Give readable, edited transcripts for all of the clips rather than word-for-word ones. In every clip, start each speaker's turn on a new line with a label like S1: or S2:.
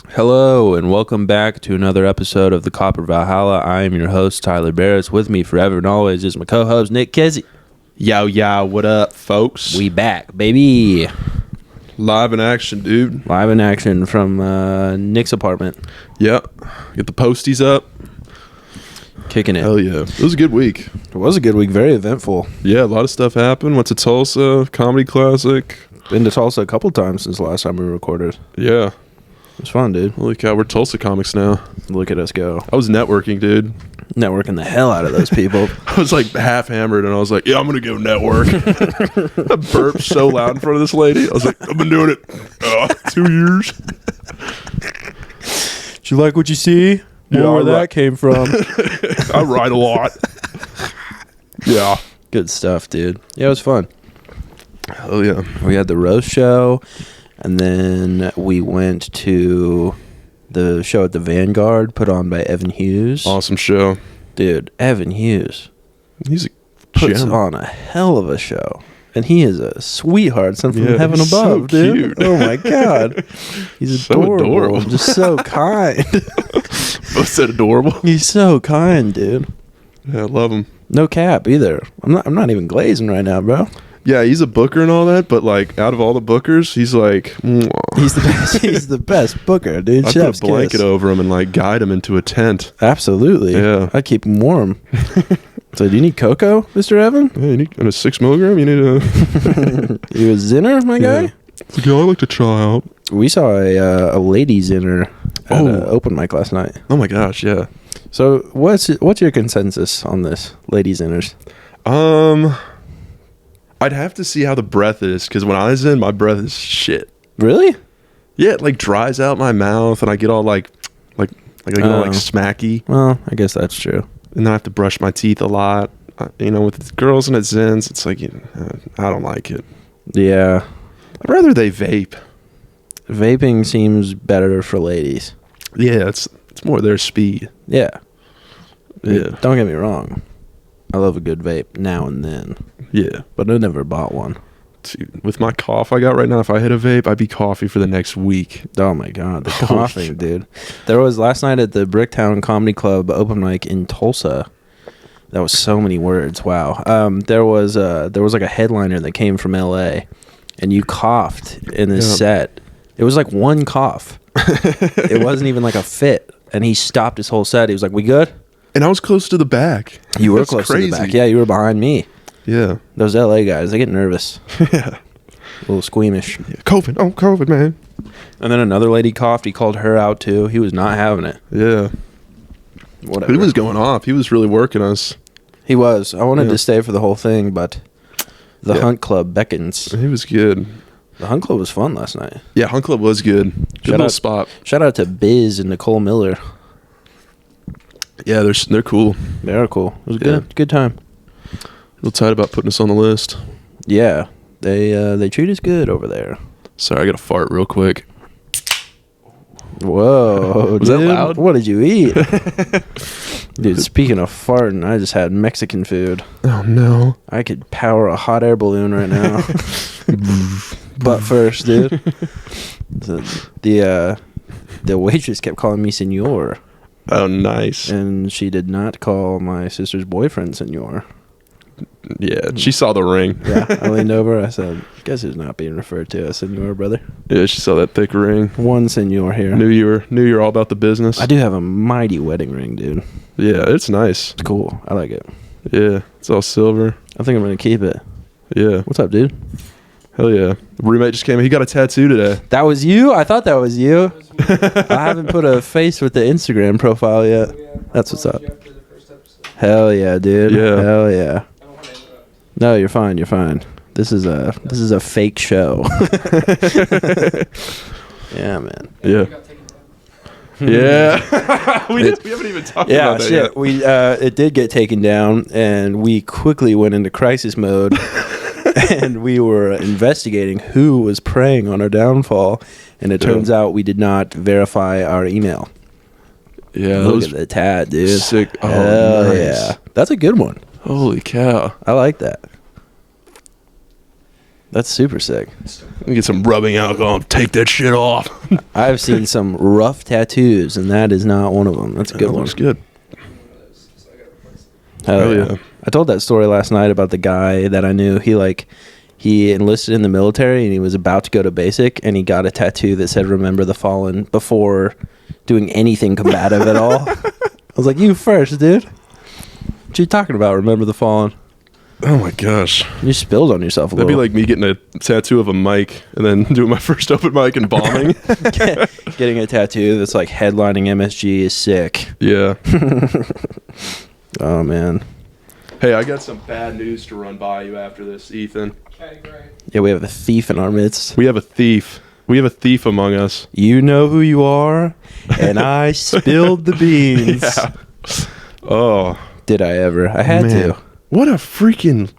S1: Hello and welcome back to another episode of the Copper Valhalla. I am your host, Tyler Barris. With me forever and always is my co-host, Nick Kesey.
S2: Yo, what up, folks?
S1: We back, baby.
S2: Live in action, dude.
S1: Live in action from Nick's apartment.
S2: Yep. Get the posties up.
S1: Kicking it.
S2: Hell yeah. It was a good week.
S1: It was a good week. Very eventful.
S2: Yeah, a lot of stuff happened. Went to Tulsa, Comedy Classic.
S1: Been to Tulsa a couple times since the last time we recorded.
S2: Yeah.
S1: It was fun, dude.
S2: Holy cow, we're Tulsa comics now.
S1: Look at us go.
S2: I was networking, dude.
S1: Networking the hell out of those people.
S2: I was like half hammered and I was like, yeah, I'm going to go network. I burped so loud in front of this lady. I was like, I've been doing it 2 years.
S1: Did you like what you see?
S2: Yeah,
S1: where that came from.
S2: I ride a lot. Yeah.
S1: Good stuff, dude. Yeah, it was fun.
S2: Hell yeah.
S1: We had the roast show, and then we went to the show at the Vanguard put on by Evan Hughes.
S2: Awesome show.
S1: Dude, Evan Hughes
S2: He's a
S1: puts
S2: gem.
S1: on a hell of a show. And he is a sweetheart sent from heaven
S2: he's
S1: above,
S2: so
S1: dude.
S2: cute.
S1: Oh my God. He's
S2: So adorable.
S1: and just so kind.
S2: Both said adorable.
S1: He's so kind, dude.
S2: Yeah, I love him.
S1: No cap either. I'm not even glazing right now, bro.
S2: Yeah, he's a booker and all that, but like out of all the bookers, he's like mwah.
S1: He's the best. He's the best booker, dude.
S2: I
S1: Chef's
S2: put a blanket
S1: kiss.
S2: over him and like guide him into a tent.
S1: Absolutely.
S2: Yeah.
S1: I keep him warm. So, do you need cocoa, Mr. Evan?
S2: Yeah, you need, and a 6 milligram. You need a.
S1: You a zinner, my guy?
S2: Yeah, I like to try out.
S1: We saw a lady zinner at an open mic last night.
S2: Oh my gosh, yeah.
S1: So, what's your consensus on this, lady zinners?
S2: I'd have to see how the breath is because when I was in, my breath is shit.
S1: Really?
S2: Yeah, it like dries out my mouth and I get all like I get all like smacky,
S1: Well, I guess that's true.
S2: and then I have to brush my teeth a lot. With girls and at Zins, it's like I don't like it.
S1: Yeah.
S2: I'd rather they vape.
S1: Vaping seems better for ladies.
S2: Yeah, it's more their speed.
S1: Yeah.
S2: Yeah.
S1: Don't get me wrong. I love a good vape now and then,
S2: Yeah.
S1: but I never bought one.
S2: Dude, with my cough I got right now, if I hit a vape, I'd be coffee for the next week.
S1: Oh my God, the coughing, dude. There was last night at the Bricktown Comedy Club open mic in Tulsa. That was so many words. Wow. There was like a headliner that came from LA, and you coughed in this set. It was like one cough. It wasn't even like a fit, and he stopped his whole set. He was like, "We good?"
S2: And I was close to the back.
S1: You were
S2: That's
S1: close
S2: crazy.
S1: to the back. Yeah, you were behind me.
S2: Yeah.
S1: Those LA guys, they get nervous.
S2: Yeah.
S1: A little squeamish.
S2: Yeah. COVID, man.
S1: And then another lady coughed. He called her out too. He was not having it.
S2: Yeah.
S1: Whatever.
S2: He was going off. He was really working us.
S1: He was. I wanted to stay for the whole thing, but the Hunt Club beckons.
S2: He was good.
S1: The Hunt Club was fun last night.
S2: Yeah, Hunt Club was good. Good little spot.
S1: Shout out to Biz and Nicole Miller.
S2: Yeah, they're cool.
S1: Very cool. It was
S2: Yeah.
S1: good time.
S2: A little tight about putting us on the list.
S1: Yeah, they treat us good over there.
S2: Sorry, I got to fart real quick.
S1: Whoa,
S2: Was that loud?
S1: What did you eat? Dude, speaking of farting, I just had Mexican food.
S2: Oh, no.
S1: I could power a hot air balloon right now. But first, dude, the waitress kept calling me senor.
S2: Oh, nice.
S1: And she did not call my sister's boyfriend senor.
S2: Yeah, she saw the ring.
S1: Yeah, I leaned over. I said, "Guess who's not being referred to as senor, brother?"
S2: Yeah, she saw that thick ring.
S1: One senor here.
S2: Knew you were all about the business.
S1: I do have a mighty wedding ring, dude.
S2: Yeah, it's nice.
S1: It's cool. I like it.
S2: Yeah, it's all silver.
S1: I think I'm gonna keep it.
S2: Yeah.
S1: What's up, dude?
S2: Hell yeah. Roommate just came in. He got a tattoo today.
S1: That was you? I thought that was you. I haven't put a face with the Instagram profile yet. That's what's up. Hell yeah, dude.
S2: Yeah.
S1: Hell yeah. No, you're fine. You're fine. This is a fake show. Yeah, man.
S2: Yeah. Yeah. we haven't even talked about that yet.
S1: We it did get taken down, and we quickly went into crisis mode. And we were investigating who was preying on our downfall, and it turns out we did not verify our email.
S2: Yeah,
S1: Look at the tat, dude.
S2: Sick. Oh,
S1: Hell
S2: nice.
S1: yeah. That's a good one.
S2: Holy cow.
S1: I like that. That's super sick.
S2: Let me get some rubbing alcohol and take that shit off.
S1: I've seen some rough tattoos, and that is not one of them. That's a good one.
S2: Looks good.
S1: Hell yeah. I told that story last night about the guy that I knew. He enlisted in the military, and he was about to go to basic, and he got a tattoo that said "Remember the Fallen" before doing anything combative at all. I was like, "You first, dude. What you talking about? Remember the Fallen?"
S2: Oh my gosh.
S1: You spilled on yourself a
S2: That'd
S1: little.
S2: be like me getting a tattoo of a mic and then doing my first open mic and bombing.
S1: Getting a tattoo that's like headlining MSG is sick.
S2: Yeah.
S1: Oh, man.
S2: Hey, I got some bad news to run by you after this, Ethan.
S3: Okay, great.
S1: Yeah, we have a thief in our midst.
S2: We have a thief. We have a thief among us.
S1: You know who you are, and I spilled the beans.
S2: Yeah. Oh.
S1: Did I ever? I had to.
S2: What a freaking...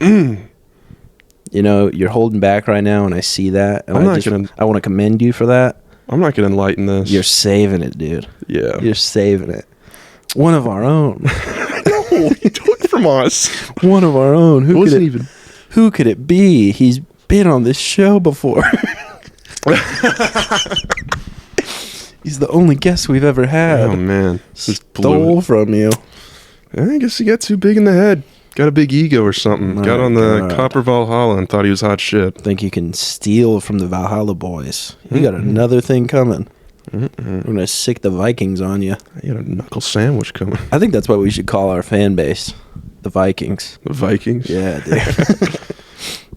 S1: You know, you're holding back right now, and I see that. And I want to commend you for that.
S2: I'm not going to enlighten this.
S1: You're saving it, dude.
S2: Yeah.
S1: You're saving it. One of our own.
S2: No, you took it from us.
S1: One of our own. Who could it be? He's been on this show before. He's the only guest we've ever had.
S2: Oh, man.
S1: Stole from you.
S2: I guess he got too big in the head. Got a big ego or something.
S1: My
S2: got on the
S1: God.
S2: Copper Valhalla and thought he was hot shit.
S1: Think you can steal from the Valhalla boys. You got another thing coming. We're going to sick the Vikings on you.
S2: You got a knuckle sandwich coming.
S1: I think that's what we should call our fan base. The Vikings.
S2: The Vikings?
S1: Yeah,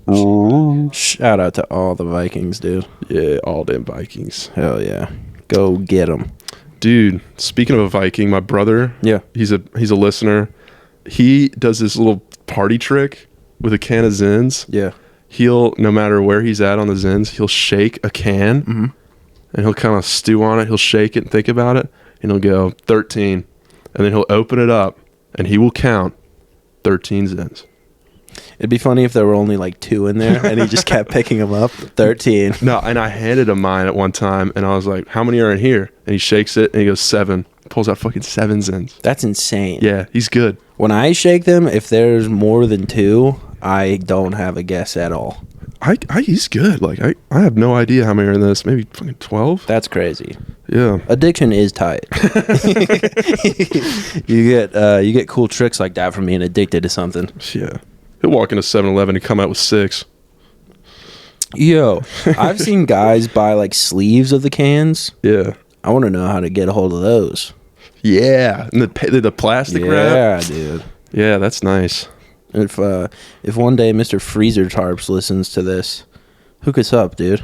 S1: dude. Shout out to all the Vikings, dude.
S2: Yeah, all damn Vikings.
S1: Hell yeah. Go get them.
S2: Dude, speaking of a Viking, my brother,
S1: Yeah.
S2: he's a listener. He does this little party trick with a can of Zyns.
S1: Yeah.
S2: He'll, no matter where he's at on the Zyns, he'll shake a can and he'll kind of stew on it. He'll shake it and think about it, and he'll go 13. And then he'll open it up and he will count 13 Zyns.
S1: It'd be funny if there were only like 2 in there and he just kept picking them up. 13.
S2: No, and I handed him mine at one time and I was like, how many are in here? And he shakes it and he goes 7. Pulls out fucking 7 Zyns.
S1: That's insane.
S2: Yeah, he's good.
S1: When I shake them, if there's more than 2, I don't have a guess at all.
S2: He's good. Like I have no idea how many are in this. Maybe fucking 12.
S1: That's crazy.
S2: Yeah.
S1: Addiction is tight. You get cool tricks like that from being addicted to something.
S2: Yeah. He'll walk into 7-Eleven and come out with 6.
S1: Yo, I've seen guys buy like sleeves of the cans.
S2: Yeah.
S1: I want to know how to get a hold of those.
S2: Yeah. And the plastic wrap.
S1: Yeah, dude.
S2: Yeah, that's nice.
S1: If one day Mr. Freezer Tarps listens to this, hook us up, dude.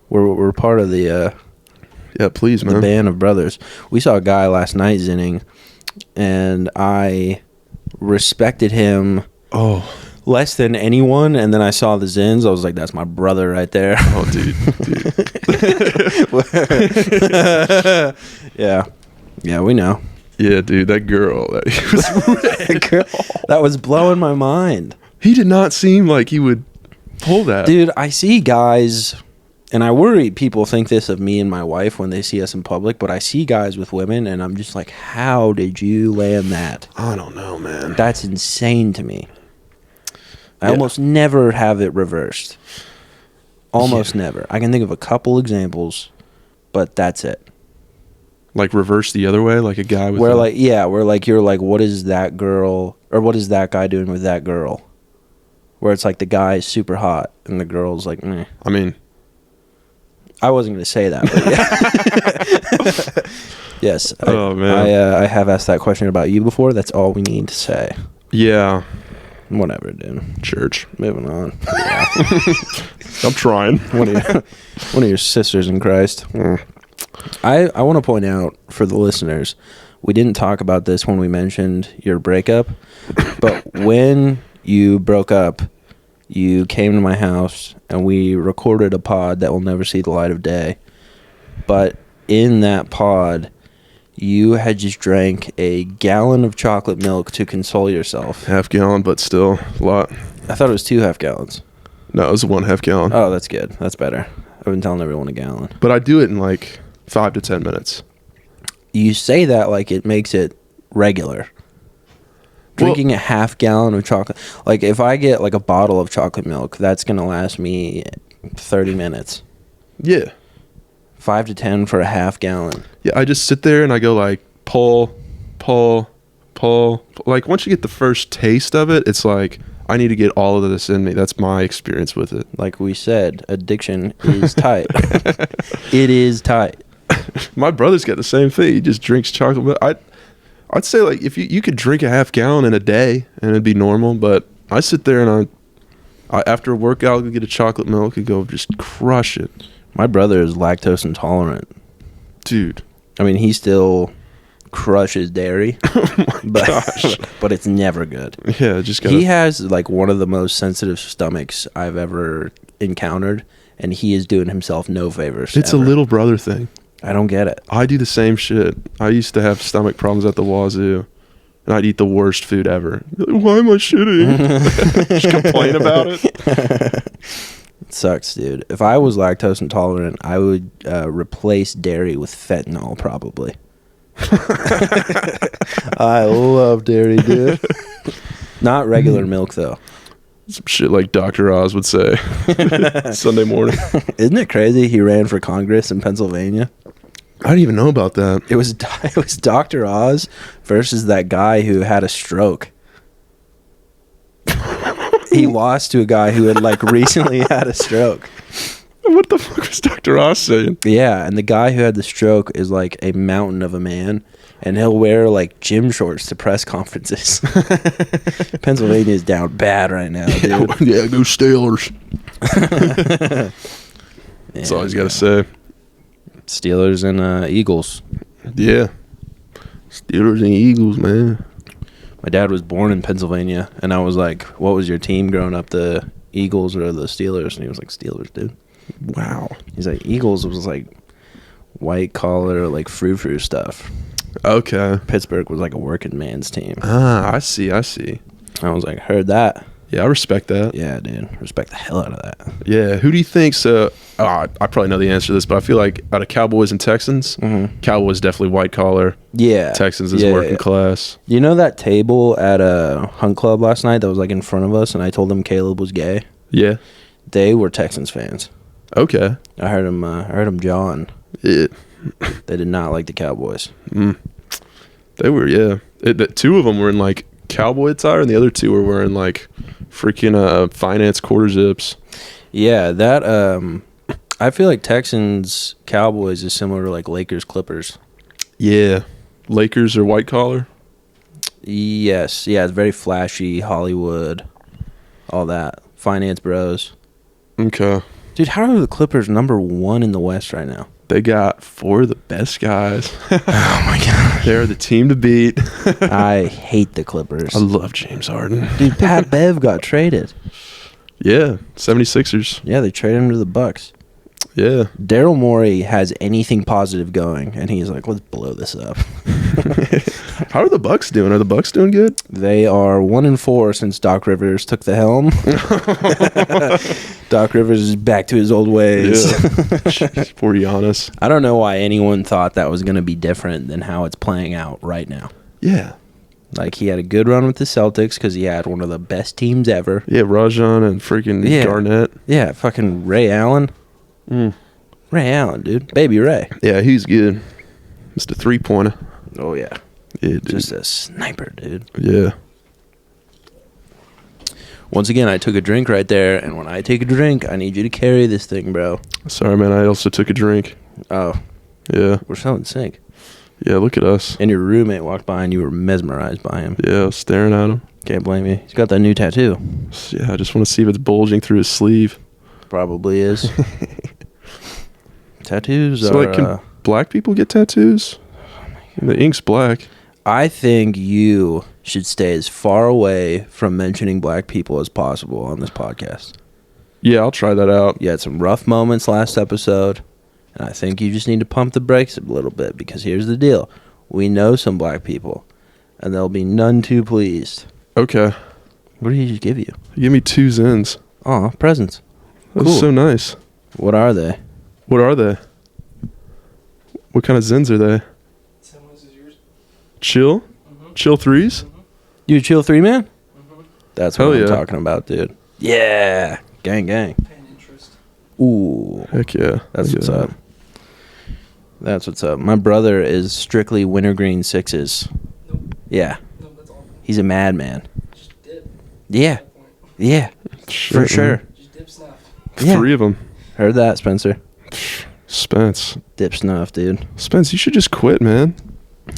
S1: We're part of the
S2: Please, man.
S1: the band of brothers. We saw a guy last night zinning, and I respected him less than anyone. And then I saw the Zins. I was like, "That's my brother right there."
S2: Oh, dude.
S1: Yeah, we know.
S2: Yeah, dude, that girl.
S1: That was blowing my mind.
S2: He did not seem like he would pull that.
S1: Dude, I see guys, and I worry people think this of me and my wife when they see us in public, but I see guys with women, and I'm just like, how did you land that?
S2: I don't know, man.
S1: That's insane to me. I almost never have it reversed. Almost never. I can think of a couple examples, but that's it.
S2: Like reverse the other way, like a guy with
S1: where you're like, what is that girl, or what is that guy doing with that girl? Where it's like the guy is super hot and the girl's like, meh.
S2: I mean,
S1: I wasn't going to say that, but yeah. Yes.
S2: Oh, man.
S1: I have asked that question about you before. That's all we need to say.
S2: Yeah.
S1: Whatever, dude.
S2: Church.
S1: Moving on.
S2: Yeah. I'm trying.
S1: One of your sisters in Christ. I want to point out for the listeners, we didn't talk about this when we mentioned your breakup, but when you broke up, you came to my house and we recorded a pod that will never see the light of day. But in that pod, you had just drank a gallon of chocolate milk to console yourself.
S2: Half gallon, but still a lot.
S1: I thought it was 2 half gallons.
S2: No, it was 1/2 gallon.
S1: Oh, that's good. That's better. I've been telling everyone a gallon.
S2: But I do it in like 5 to 10 minutes.
S1: You say that like it makes it regular. Drinking a half gallon of chocolate. Like, if I get, like, a bottle of chocolate milk, that's going to last me 30 minutes.
S2: Yeah.
S1: 5 to 10 for a half gallon.
S2: Yeah, I just sit there and I go, like, pull. Like, once you get the first taste of it, it's like, I need to get all of this in me. That's my experience with it.
S1: Like we said, addiction is tight. It is tight.
S2: My brother's got the same thing. He just drinks chocolate milk. I'd say, like, if you could drink a half gallon in a day and it'd be normal, but I sit there and I after a workout, I'll go get a chocolate milk and go just crush it.
S1: My brother is lactose intolerant.
S2: Dude.
S1: I mean, he still crushes dairy.
S2: Oh my gosh.
S1: But it's never good.
S2: Yeah, just
S1: He has, like, one of the most sensitive stomachs I've ever encountered, and he is doing himself no favors.
S2: It's
S1: ever.
S2: a little brother thing.
S1: I don't get it.
S2: I do the same shit. I used to have stomach problems at the wazoo, and I'd eat the worst food ever. Why am I shitting? Just complain about it.
S1: It sucks, dude. If I was lactose intolerant, I would replace dairy with fentanyl, probably. I love dairy, dude. Not regular milk, though.
S2: Some shit like Dr. Oz would say Sunday morning.
S1: Isn't it crazy he ran for Congress in Pennsylvania?
S2: I didn't even know about that.
S1: It was Dr. Oz versus that guy who had a stroke. He lost to a guy who had, like, recently had a stroke.
S2: What the fuck was Dr. Oz saying?
S1: Yeah, and the guy who had the stroke is, like, a mountain of a man, and he'll wear, like, gym shorts to press conferences. Pennsylvania is down bad right now, dude.
S2: Yeah, go Steelers. That's all he's got to say.
S1: Steelers and Eagles.
S2: Yeah. Steelers and Eagles, man.
S1: My dad was born in Pennsylvania, and I was like, what was your team growing up, the Eagles or the Steelers? And he was like, Steelers, dude.
S2: Wow.
S1: He's like, Eagles was like white collar, like frou-frou stuff.
S2: Okay.
S1: Pittsburgh was like a working man's team.
S2: Ah, I see.
S1: I was like, heard that.
S2: Yeah, I respect that.
S1: Yeah, dude. Respect the hell out of that.
S2: Yeah. Who do you think's I probably know the answer to this, but I feel like out of Cowboys and Texans, Cowboys definitely white collar.
S1: Yeah.
S2: Texans is working class.
S1: You know that table at a hunt club last night that was like in front of us, and I told them Caleb was gay?
S2: Yeah.
S1: They were Texans fans.
S2: Okay.
S1: I heard him John.
S2: Yeah.
S1: They did not like the Cowboys.
S2: They were, yeah. Two of them were in like cowboy attire, and the other two were wearing like freaking finance quarter zips.
S1: Yeah, that I feel like Texans Cowboys is similar to like Lakers Clippers.
S2: Yeah. Lakers are white collar?
S1: Yes. Yeah, it's very flashy, Hollywood, all that. Finance bros.
S2: Okay.
S1: Dude, how are the Clippers number 1 in the West right now?
S2: They got 4 of the best guys.
S1: Oh my god.
S2: They're the team to beat.
S1: I hate the Clippers.
S2: I love James Harden.
S1: Dude, Pat Bev got traded.
S2: Yeah, 76ers.
S1: Yeah, they traded him to the Bucks.
S2: Yeah.
S1: Daryl Morey has anything positive going, and he's like, let's blow this up.
S2: How are the Bucks doing? Are the Bucks doing good?
S1: They are 1-4 since Doc Rivers took the helm. Doc Rivers is back to his old ways.
S2: Yeah. Poor Giannis.
S1: I don't know why anyone thought that was going to be different than how it's playing out right now.
S2: Yeah.
S1: Like, he had a good run with the Celtics because he had one of the best teams ever.
S2: Yeah, Rajon and freaking Garnett.
S1: Yeah, fucking Ray Allen. Ray Allen, dude. Baby Ray.
S2: Yeah, he's good. Mr. 3-pointer.
S1: Oh, yeah.
S2: Yeah, dude.
S1: Just a sniper, dude.
S2: Yeah.
S1: Once again, I took a drink right there, and when I take a drink, I need you to carry this thing, bro.
S2: Sorry, man. I also took a drink.
S1: Oh.
S2: Yeah.
S1: We're so in sync.
S2: Yeah, look at us.
S1: And your roommate walked by, and you were mesmerized by him.
S2: Yeah, I was staring at him.
S1: Can't blame you. He's got that new tattoo.
S2: Yeah, I just want to see if it's bulging through his sleeve.
S1: Probably is. Tattoos
S2: so,
S1: are...
S2: like, can black people get tattoos? The ink's black.
S1: I think you should stay as far away from mentioning black people as possible on this podcast.
S2: Yeah, I'll try that out.
S1: You had some rough moments last episode, and I think you just need to pump the brakes a little bit, because here's the deal. We know some black people, and they'll be none too pleased.
S2: Okay.
S1: What did he just give you?
S2: He gave me 2 Zyns.
S1: Aw, presents.
S2: That's
S1: Cool.
S2: so nice.
S1: What are they?
S2: What are they? What kind of Zyns are they?
S3: Same ones as yours.
S2: Chill? Chill 3s?
S1: You chill 3-man?
S3: Mm-hmm.
S1: That's what I'm talking about, dude. Yeah. Gang, gang.
S3: Paying interest.
S1: Ooh.
S2: Heck yeah.
S1: That's what's up. That's what's up. My brother is strictly wintergreen 6s.
S3: Nope.
S1: Yeah.
S3: Nope, that's all.
S1: He's a madman.
S3: Just dip.
S1: Yeah.
S3: At that point.
S1: Yeah. For sure.
S3: Just dip snuff.
S1: Yeah.
S2: 3 of them.
S1: Heard that, Spencer.
S2: Spence.
S1: Dip snuff, dude.
S2: Spence, you should just quit, man.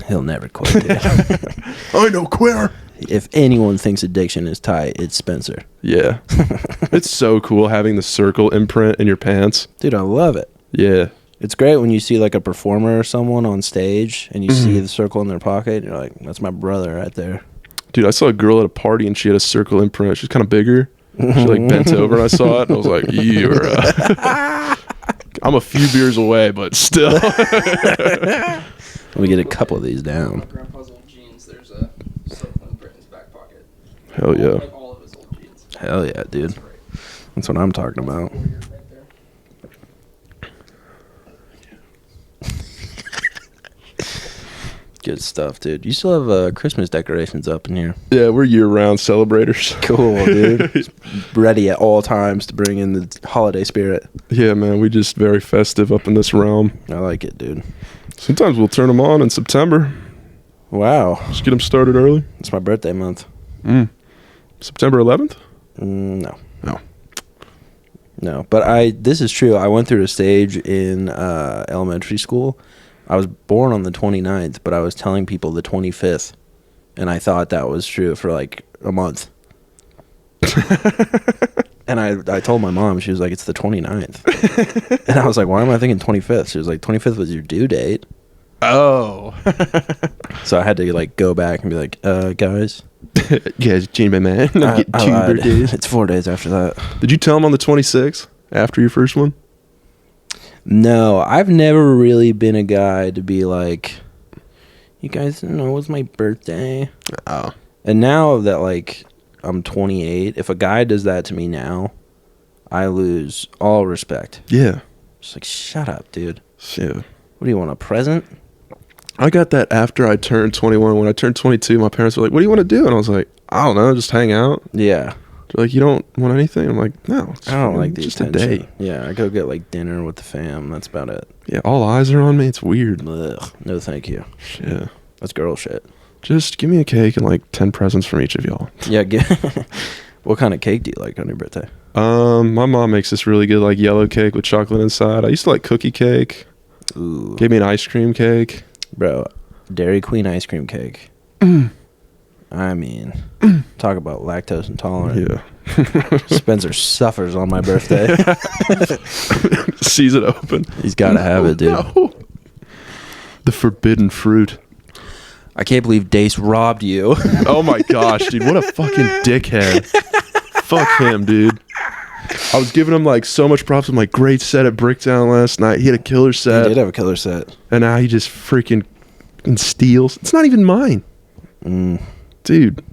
S1: He'll never quit, dude.
S2: I know, quitter.
S1: If anyone thinks addiction is tight, it's Spencer.
S2: Yeah. It's so cool having the circle imprint in your pants.
S1: Dude, I love it.
S2: Yeah.
S1: It's great when you see like a performer or someone on stage and you see the circle in their pocket and you're like, that's my brother right there.
S2: Dude, I saw a girl at a party and she had a circle imprint. She's kind of bigger. She like bent over and I saw it and I was like, you're I'm a few beers away, but still.
S1: Let me get a couple of these down.
S3: My grandpa's old jeans, there's a circle imprint in his back pocket.
S2: Hell yeah.
S3: Like all of his old jeans.
S1: Hell yeah, dude. That's what I'm talking about.
S3: Right there.
S1: Good stuff, dude. You still have Christmas decorations up in here.
S2: Yeah, we're year-round celebrators.
S1: Cool, dude. Ready at all times to bring in the holiday spirit.
S2: Yeah, man, we just very festive up in this realm.
S1: I like it, dude.
S2: Sometimes we'll turn them on in September.
S1: Wow.
S2: Just get them started early.
S1: It's my birthday month.
S2: September 11th?
S1: No.
S2: No.
S1: No, but this is true. I went through a stage in elementary school. I was born on the 29th, but I was telling people the 25th, and I thought that was true for like a month. And I told my mom, she was like, it's the 29th. And I was like, why am I thinking 25th? She was like, 25th was your due date.
S2: Oh.
S1: So I had to like go back and be like, guys.
S2: Yeah, it's changed my man. I get 2
S1: lied.
S2: birthdays.
S1: It's 4 days after that.
S2: Did you tell him on the 26th after your first one?
S1: No, I've never really been a guy to be like, you guys know it was my birthday.
S2: Oh.
S1: And now that like I'm 28, if a guy does that to me now, I lose all respect.
S2: Yeah.
S1: Just like, shut up, dude.
S2: Yeah.
S1: What do you want, a present?
S2: I got that after I turned 21. When I turned 22, my parents were like, what do you want to do? And I was like, I don't know, just hang out.
S1: Yeah.
S2: They're like, you don't want anything? I'm like, no.
S1: I don't like the
S2: just
S1: attention.
S2: a day.
S1: Yeah, I go get like dinner with the fam. That's about it.
S2: Yeah, all eyes are on me. It's weird.
S1: Ugh, no thank you.
S2: Yeah.
S1: That's girl shit.
S2: Just give me a cake and like 10 presents from each of y'all.
S1: Yeah, what kind of cake do you like on your birthday?
S2: My mom makes this really good like yellow cake with chocolate inside. I used to like cookie cake.
S1: Ooh.
S2: Gave me an ice cream cake.
S1: Bro, Dairy Queen ice cream cake. I mean, talk about lactose intolerant.
S2: Yeah.
S1: Spencer suffers on my birthday.
S2: Sees it open.
S1: He's got to have it, dude.
S2: No. The forbidden fruit.
S1: I can't believe Dace robbed you.
S2: Oh my gosh, dude. What a fucking dickhead. Fuck him, dude. I was giving him like so much props. I'm like, great set at Bricktown last night. He had a killer set.
S1: He did have a killer set.
S2: And now he just freaking steals. It's not even mine. Dude.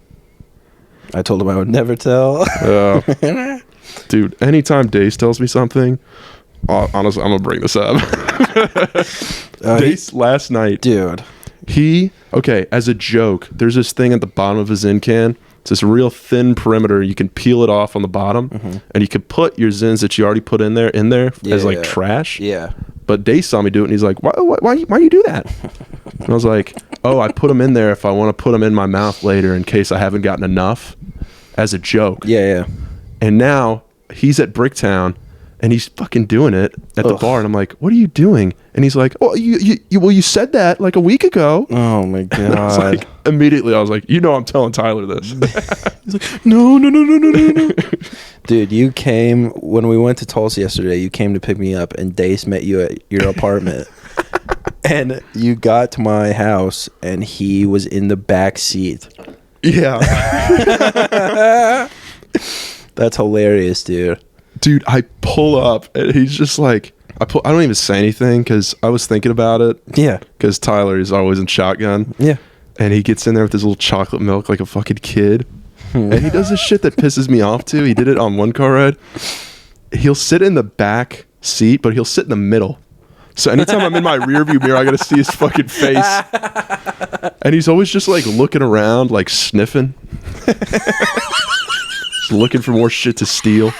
S1: I told him I would never tell.
S2: Dude, anytime Dace tells me something, honestly, I'm going to bring this up. Dace last night.
S1: Dude.
S2: Okay, as a joke, there's this thing at the bottom of a Zyn can. It's this real thin perimeter. You can peel it off on the bottom, and you can put your Zyns that you already put in there as like trash.
S1: Yeah.
S2: But Dace saw me do it, and he's like, why you do that? And I was like, oh, I put them in there if I want to put them in my mouth later in case I haven't gotten enough, as a joke.
S1: Yeah.
S2: And now he's at Bricktown, and he's fucking doing it at the bar, and I'm like, what are you doing? And he's like, oh, you said that like a week ago.
S1: Oh my god.
S2: And I was like, immediately I was like, I'm telling Tyler this.
S1: He's like, no. Dude, you came when we went to Tulsa yesterday. You came to pick me up, and Dace met you at your apartment. And you got to my house, and he was in the back seat.
S2: Yeah.
S1: That's hilarious, dude.
S2: Dude, I pull up, and he's just like, I don't even say anything because I was thinking about it.
S1: Yeah.
S2: Because Tyler is always in shotgun.
S1: Yeah.
S2: And he gets in there with his little chocolate milk like a fucking kid. And he does this shit that pisses me off too. He did it on one car ride. He'll sit in the back seat, but he'll sit in the middle. So anytime I'm in my rearview mirror, I gotta see his fucking face. And he's always just like looking around, like sniffing. Just looking for more shit to steal.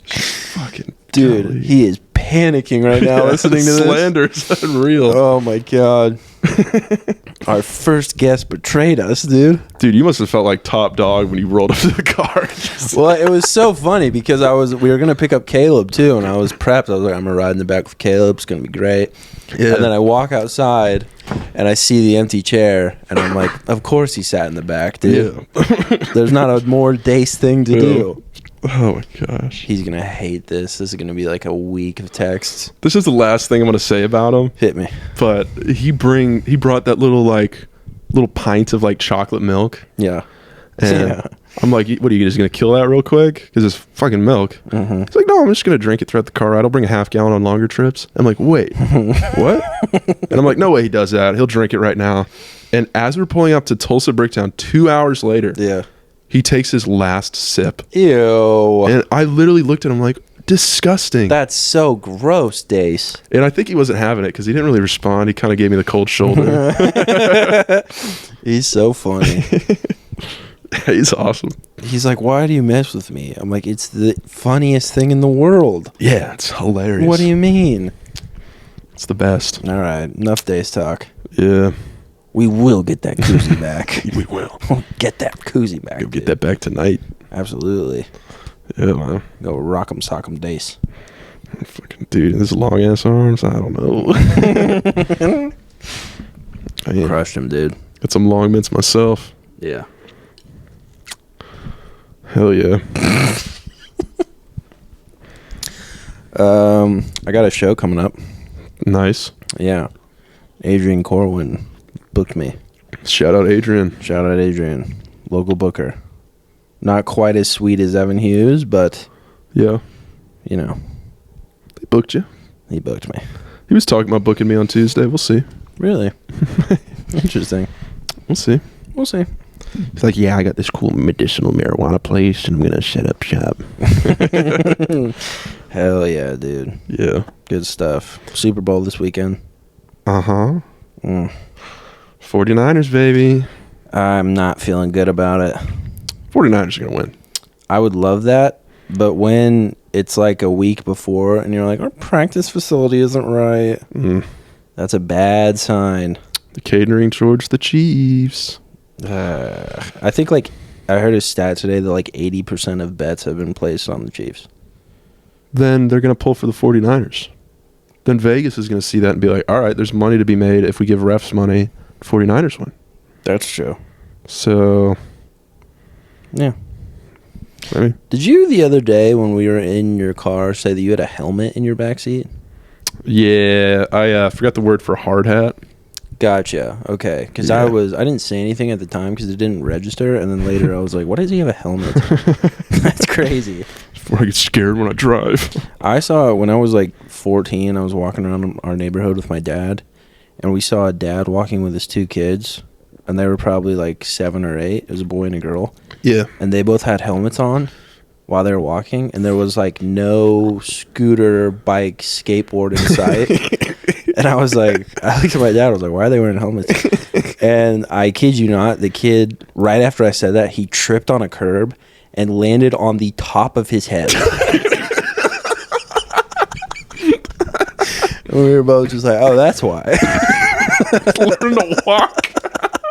S2: Fucking
S1: dude,
S2: golly.
S1: he is panicking right now listening to this.
S2: Slander is unreal.
S1: Oh my god. Our first guest betrayed us, dude.
S2: Dude, you must have felt like top dog when you rolled up to the car.
S1: Well, it was so funny because we were gonna pick up Caleb too, and I was prepped. I was like, I'm gonna ride in the back with Caleb. It's gonna be great.
S2: Yeah.
S1: And then I walk outside, and I see the empty chair, and I'm like, of course he sat in the back, dude.
S2: Yeah.
S1: There's not a more Dace thing to do.
S2: Oh my gosh.
S1: He's gonna hate this. This is gonna be like a week of texts.
S2: This is the last thing I'm gonna say about him.
S1: Hit me.
S2: But he brought that little pint of like chocolate milk.
S1: Yeah.
S2: And
S1: Yeah.
S2: I'm like, what are you just gonna kill that real quick? Because it's fucking milk.
S1: Mm-hmm.
S2: He's like, no, I'm just gonna drink it throughout the car ride. I'll bring a half gallon on longer trips. I'm like, wait, what? And I'm like, no way he does that. He'll drink it right now. And as we're pulling up to Tulsa Bricktown 2 hours later,
S1: Yeah.
S2: he takes his last sip.
S1: Ew.
S2: And I literally looked at him like, disgusting.
S1: That's so gross, Dace.
S2: And I think he wasn't having it because he didn't really respond. He kind of gave me the cold shoulder.
S1: He's so funny.
S2: He's awesome.
S1: He's like, why do you mess with me? I'm like, it's the funniest thing in the world.
S2: Yeah, it's hilarious.
S1: What do you mean?
S2: It's the best.
S1: All right, enough Dace talk.
S2: Yeah.
S1: We will get that koozie back.
S2: We will.
S1: We'll get that koozie back.
S2: Go get
S1: dude.
S2: that back tonight.
S1: Absolutely.
S2: Yeah, man.
S1: Go rock 'em, sock 'em, Dace.
S2: Fucking dude, his long ass arms. I don't know. I
S1: Crushed him, dude.
S2: got some long mints myself.
S1: Yeah.
S2: Hell yeah.
S1: I got a show coming up.
S2: Nice.
S1: Yeah. Adrian Corwin booked me.
S2: Shout out Adrian.
S1: Shout out Adrian. Local booker. Not quite as sweet as Evan Hughes, but,
S2: Yeah.
S1: you know,
S2: They booked you.
S1: he booked me.
S2: He was talking about booking me on Tuesday. We'll see.
S1: Really? Interesting.
S2: We'll see.
S1: We'll see.
S2: He's like, yeah, I got this cool medicinal marijuana place and I'm going to set up shop.
S1: Hell yeah, dude.
S2: Yeah.
S1: Good stuff. Super Bowl this weekend.
S2: Uh-huh.
S1: Mm.
S2: 49ers, baby.
S1: I'm not feeling good about it.
S2: 49ers are going to win.
S1: I would love that, but when it's like a week before and you're like, our practice facility isn't right, that's a bad sign.
S2: The catering towards the Chiefs.
S1: I think, like, I heard a stat today that like 80% of bets have been placed on the Chiefs.
S2: Then they're going to pull for the 49ers. Then Vegas is going to see that and be like, all right, there's money to be made if we give refs money. 49ers win.
S1: That's true.
S2: So,
S1: Yeah.
S2: maybe.
S1: Did you the other day when we were in your car say that you had a helmet in your backseat?
S2: Yeah, I forgot the word for hard hat.
S1: Gotcha. Okay. Because
S2: Yeah.
S1: I didn't say anything at the time because it didn't register. And then later I was like, why does he have a helmet? That's crazy.
S2: Before I get scared when I drive.
S1: I saw when I was like 14, I was walking around our neighborhood with my dad. And we saw a dad walking with his two kids. And they were probably like 7 or 8. It was a boy and a girl.
S2: Yeah.
S1: And they both had helmets on while they were walking. And there was like no scooter, bike, skateboard in sight. And I was like, I looked at my dad. I was like, why are they wearing helmets? And I kid you not, the kid, right after I said that, he tripped on a curb and landed on the top of his head. And we were both just like, oh, that's why.
S2: Learn to walk.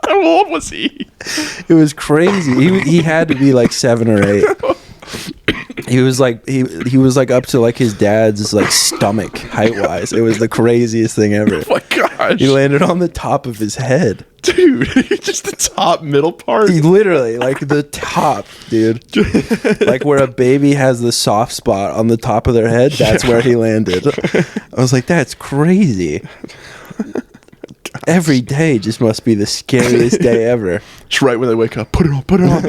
S2: How old was he?
S1: It was crazy. He had to be like 7 or 8. He was like he was like up to like his dad's like stomach height wise. It was the craziest thing ever.
S2: Oh my gosh.
S1: He landed on the top of his head.
S2: Dude, just the top middle part.
S1: He literally like the top, dude. Like where a baby has the soft spot on the top of their head, that's where he landed. I was like, that's crazy. Every day just must be the scariest day ever.
S2: Just right when they wake up, put it on.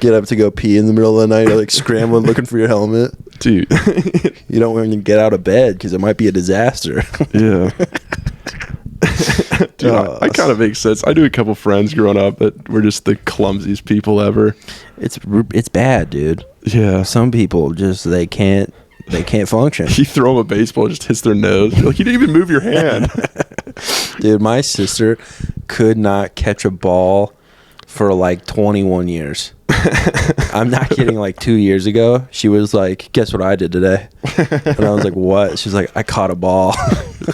S1: Get up to go pee in the middle of the night, like scrambling looking for your helmet.
S2: Dude.
S1: You don't want to get out of bed because it might be a disaster.
S2: Yeah. Dude, I kind of makes sense. I knew a couple friends growing up that were just the clumsiest people ever.
S1: It's bad, dude.
S2: Yeah.
S1: Some people just they can't they can't function.
S2: You throw them a baseball, it just hits their nose. You're like, you didn't even move your hand.
S1: Dude, my sister could not catch a ball for like 21 years. I'm not kidding. Like 2 years ago, she was like, guess what I did today? And I was like, what? She's like, I caught a ball.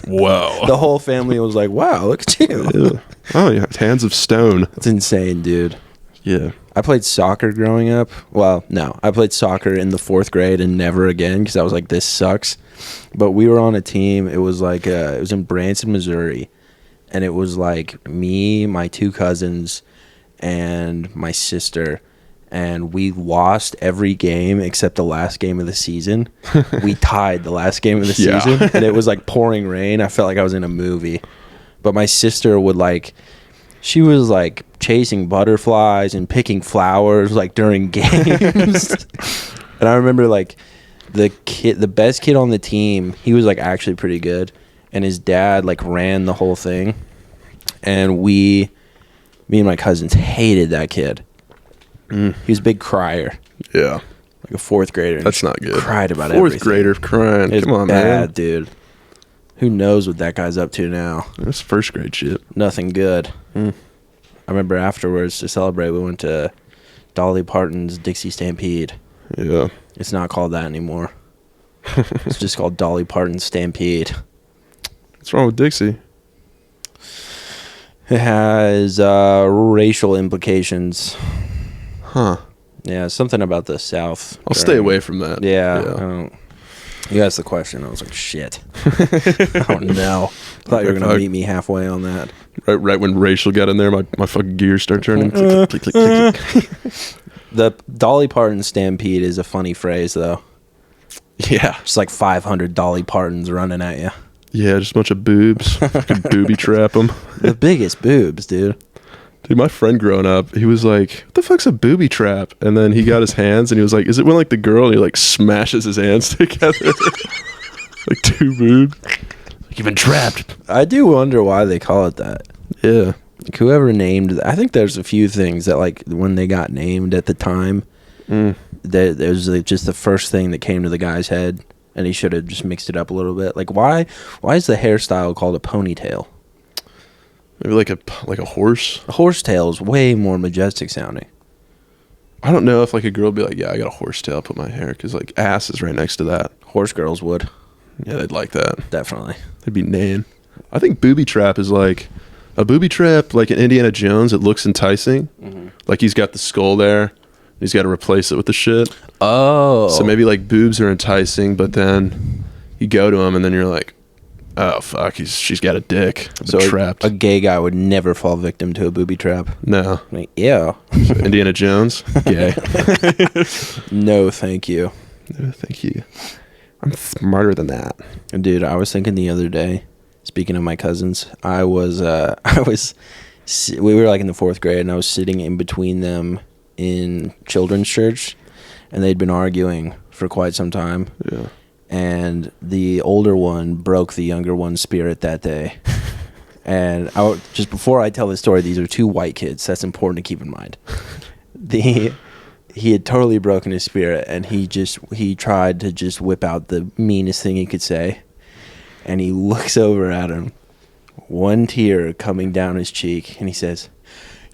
S2: Whoa.
S1: The whole family was like, wow, look at you.
S2: Yeah. Oh, yeah. Hands of stone.
S1: It's insane, dude.
S2: Yeah.
S1: I played soccer growing up. Well, no, I played soccer in the 4th grade and never again because I was like, this sucks. But we were on a team. It was like, it was in Branson, Missouri. And it was like me, my 2 cousins, and my sister. And we lost every game except the last game of the season. We tied the last game of the season. And it was like pouring rain. I felt like I was in a movie. But my sister would like, she was like chasing butterflies and picking flowers like during games. And I remember like the best kid on the team, he was like actually pretty good. And his dad like ran the whole thing. And me and my cousins hated that kid. He was a big crier.
S2: Yeah.
S1: Like a 4th grader.
S2: That's not good.
S1: Cried about
S2: 4th
S1: everything.
S2: grader crying.
S1: It's
S2: Come on,
S1: bad,
S2: man.
S1: dude. Who knows what that guy's up to now?
S2: That's 1st grade shit.
S1: Nothing good. I remember afterwards to celebrate, we went to Dolly Parton's Dixie Stampede.
S2: Yeah.
S1: It's not called that anymore. It's just called Dolly Parton Stampede.
S2: What's wrong with Dixie?
S1: It has racial implications.
S2: Huh.
S1: Yeah, something about the South.
S2: I'll stay away from that.
S1: Yeah. I don't, you asked the question. I was like, shit. I don't know. Thought you were going to meet me halfway on that.
S2: Right when racial got in there, my fucking gears start turning. Click, click, click, click, click.
S1: The Dolly Parton Stampede is a funny phrase, though.
S2: Yeah.
S1: Just like 500 Dolly Partons running at you.
S2: Yeah, just a bunch of boobs. Fucking booby trap them.
S1: The biggest boobs, dude.
S2: Dude, my friend growing up, he was like, what the fuck's a booby trap? And then he got his hands and he was like, is it when like the girl, and he like smashes his hands together? Like 2 boobs. Like, you've been trapped.
S1: I do wonder why they call it that.
S2: Yeah.
S1: Like whoever named, I think there's a few things that like when they got named at the time, that it was like just the first thing that came to the guy's head, and he should have just mixed it up a little bit. Like why is the hairstyle called a ponytail?
S2: Maybe like a horse.
S1: A horsetail is way more majestic sounding.
S2: I don't know if like a girl would be like, yeah, I got a horse tail, put my hair, because like ass is right next to that.
S1: Horse girls would.
S2: Yeah, they'd like that.
S1: Definitely.
S2: They'd be neighing. I think booby trap is like a booby trap, like in Indiana Jones. It looks enticing. Like he's got the skull there. He's got to replace it with the shit.
S1: Oh.
S2: So maybe like boobs are enticing, but then you go to him and then you're like, oh fuck, she's got a dick.
S1: So
S2: trapped.
S1: A gay guy would never fall victim to a booby trap.
S2: No.
S1: Like, yeah.
S2: So Indiana Jones, gay.
S1: No, thank you.
S2: No, thank you. I'm smarter than that.
S1: Dude, I was thinking the other day, speaking of my cousins, we were like in the 4th grade, and I was sitting in between them in children's church, and they'd been arguing for quite some time.
S2: Yeah.
S1: And the older one broke the younger one's spirit that day. And just before I tell this story, these are 2 white kids. That's important to keep in mind. He had totally broken his spirit, and he tried to just whip out the meanest thing he could say. And he looks over at him, one tear coming down his cheek, and he says,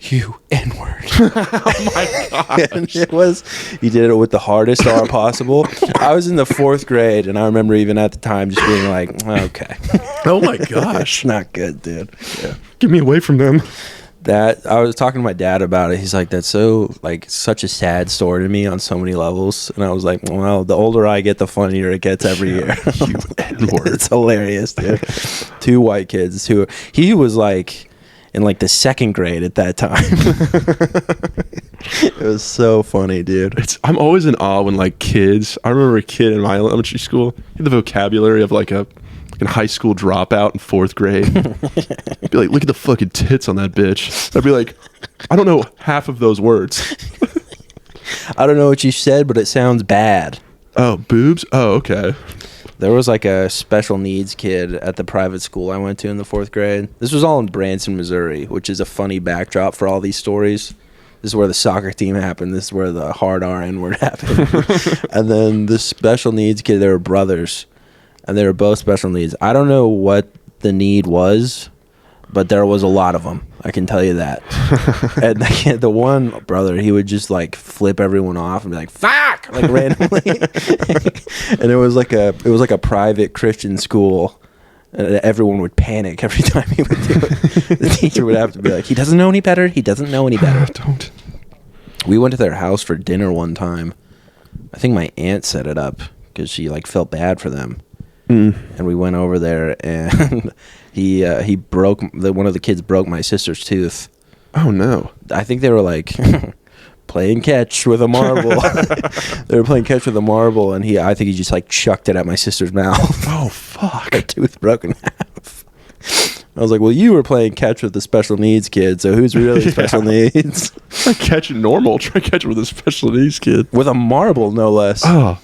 S1: "You N-word."
S2: Oh my god!
S1: And he did it with the hardest R possible. I was in the 4th grade, and I remember even at the time just being like, okay.
S2: Oh my gosh.
S1: Not good, dude.
S2: Yeah. Get me away from them.
S1: That I was talking to my dad about it. He's like, that's so like such a sad story to me on so many levels. And I was like, well, the older I get, the funnier it gets every year.
S2: You N-word.
S1: It's hilarious, dude. 2 white kids. He was like in like the 2nd grade at that time. It was so funny, dude.
S2: I'm always in awe when like kids. I remember a kid in my elementary school. He had the vocabulary of like a high school dropout in 4th grade. Be like, look at the fucking tits on that bitch. I'd be like, I don't know half of those words.
S1: I don't know what you said, but it sounds bad.
S2: Oh, boobs? Oh, okay.
S1: There was like a special needs kid at the private school I went to in the 4th grade. This was all in Branson, Missouri, which is a funny backdrop for all these stories. This is where the soccer team happened. This is where the hard RN word happened. And then the special needs kid, they were brothers. And they were both special needs. I don't know what the need was, but there was a lot of them. I can tell you that. And the one brother, he would just like flip everyone off and be like, "Fuck!" like randomly. And it was like a private Christian school. And everyone would panic every time he would do it. The teacher would have to be like, "He doesn't know any better. He doesn't know any better."
S2: Don't.
S1: We went to their house for dinner one time. I think my aunt set it up because she like felt bad for them. And we went over there, and he broke one of the kids broke my sister's tooth.
S2: Oh no!
S1: I think they were like playing catch with a marble. They were playing catch with a marble, and I think he just like chucked it at my sister's mouth.
S2: Oh fuck!
S1: Her tooth broke in half. I was like, "Well, you were playing catch with the special needs kid, so who's really special needs?"
S2: Try catching normal. Try catching with a special needs kid
S1: With a marble, no less.
S2: Oh,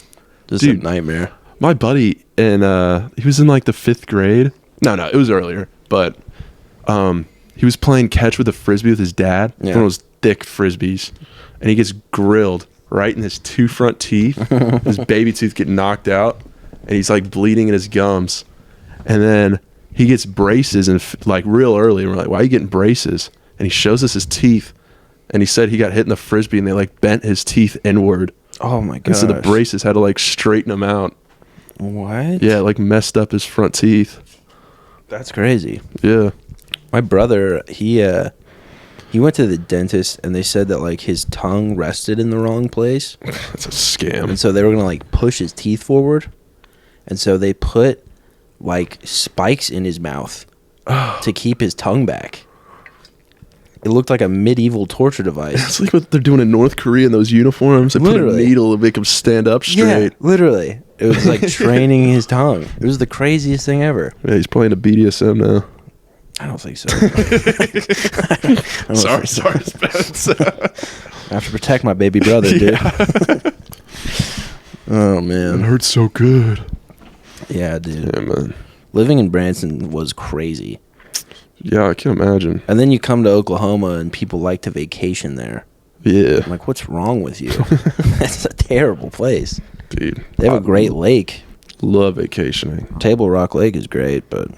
S1: Just
S2: dude.
S1: a nightmare.
S2: My buddy, and he was in like the 5th grade. No, it was earlier. But he was playing catch with a frisbee with his dad.
S1: Yeah.
S2: One of those thick frisbees, and he gets grilled right in his 2 front teeth. His baby tooth get knocked out, and he's like bleeding in his gums. And then he gets braces, and like real early. And we're like, "Why are you getting braces?" And he shows us his teeth, and he said he got hit in the frisbee, and they like bent his teeth inward.
S1: Oh my god!
S2: And so the braces had to like straighten him out.
S1: What?
S2: Yeah, like messed up his front teeth.
S1: That's crazy.
S2: Yeah.
S1: My brother, he went to the dentist, and they said that like his tongue rested in the wrong place,
S2: That's a scam.
S1: and so they were gonna like push his teeth forward, and so they put like spikes in his mouth to keep his tongue back. It looked like a medieval torture device.
S2: It's like what they're doing in North Korea in those uniforms. They
S1: Literally.
S2: put a needle to make him stand up straight.
S1: Yeah, literally. It was like training his tongue. It was the craziest thing ever.
S2: Yeah, he's playing a BDSM now.
S1: I don't think so.
S2: Sorry, Spence.
S1: I have to protect my baby brother, dude. Oh
S2: It
S1: man.
S2: hurts so good.
S1: Yeah, dude.
S2: Yeah, man.
S1: Living in Branson was crazy.
S2: Yeah, I can imagine.
S1: And then you come to Oklahoma and people like to vacation there.
S2: Yeah.
S1: I'm like, what's wrong with you? That's a terrible place.
S2: Dude.
S1: They have a great lake.
S2: Love vacationing.
S1: Table Rock Lake is great, but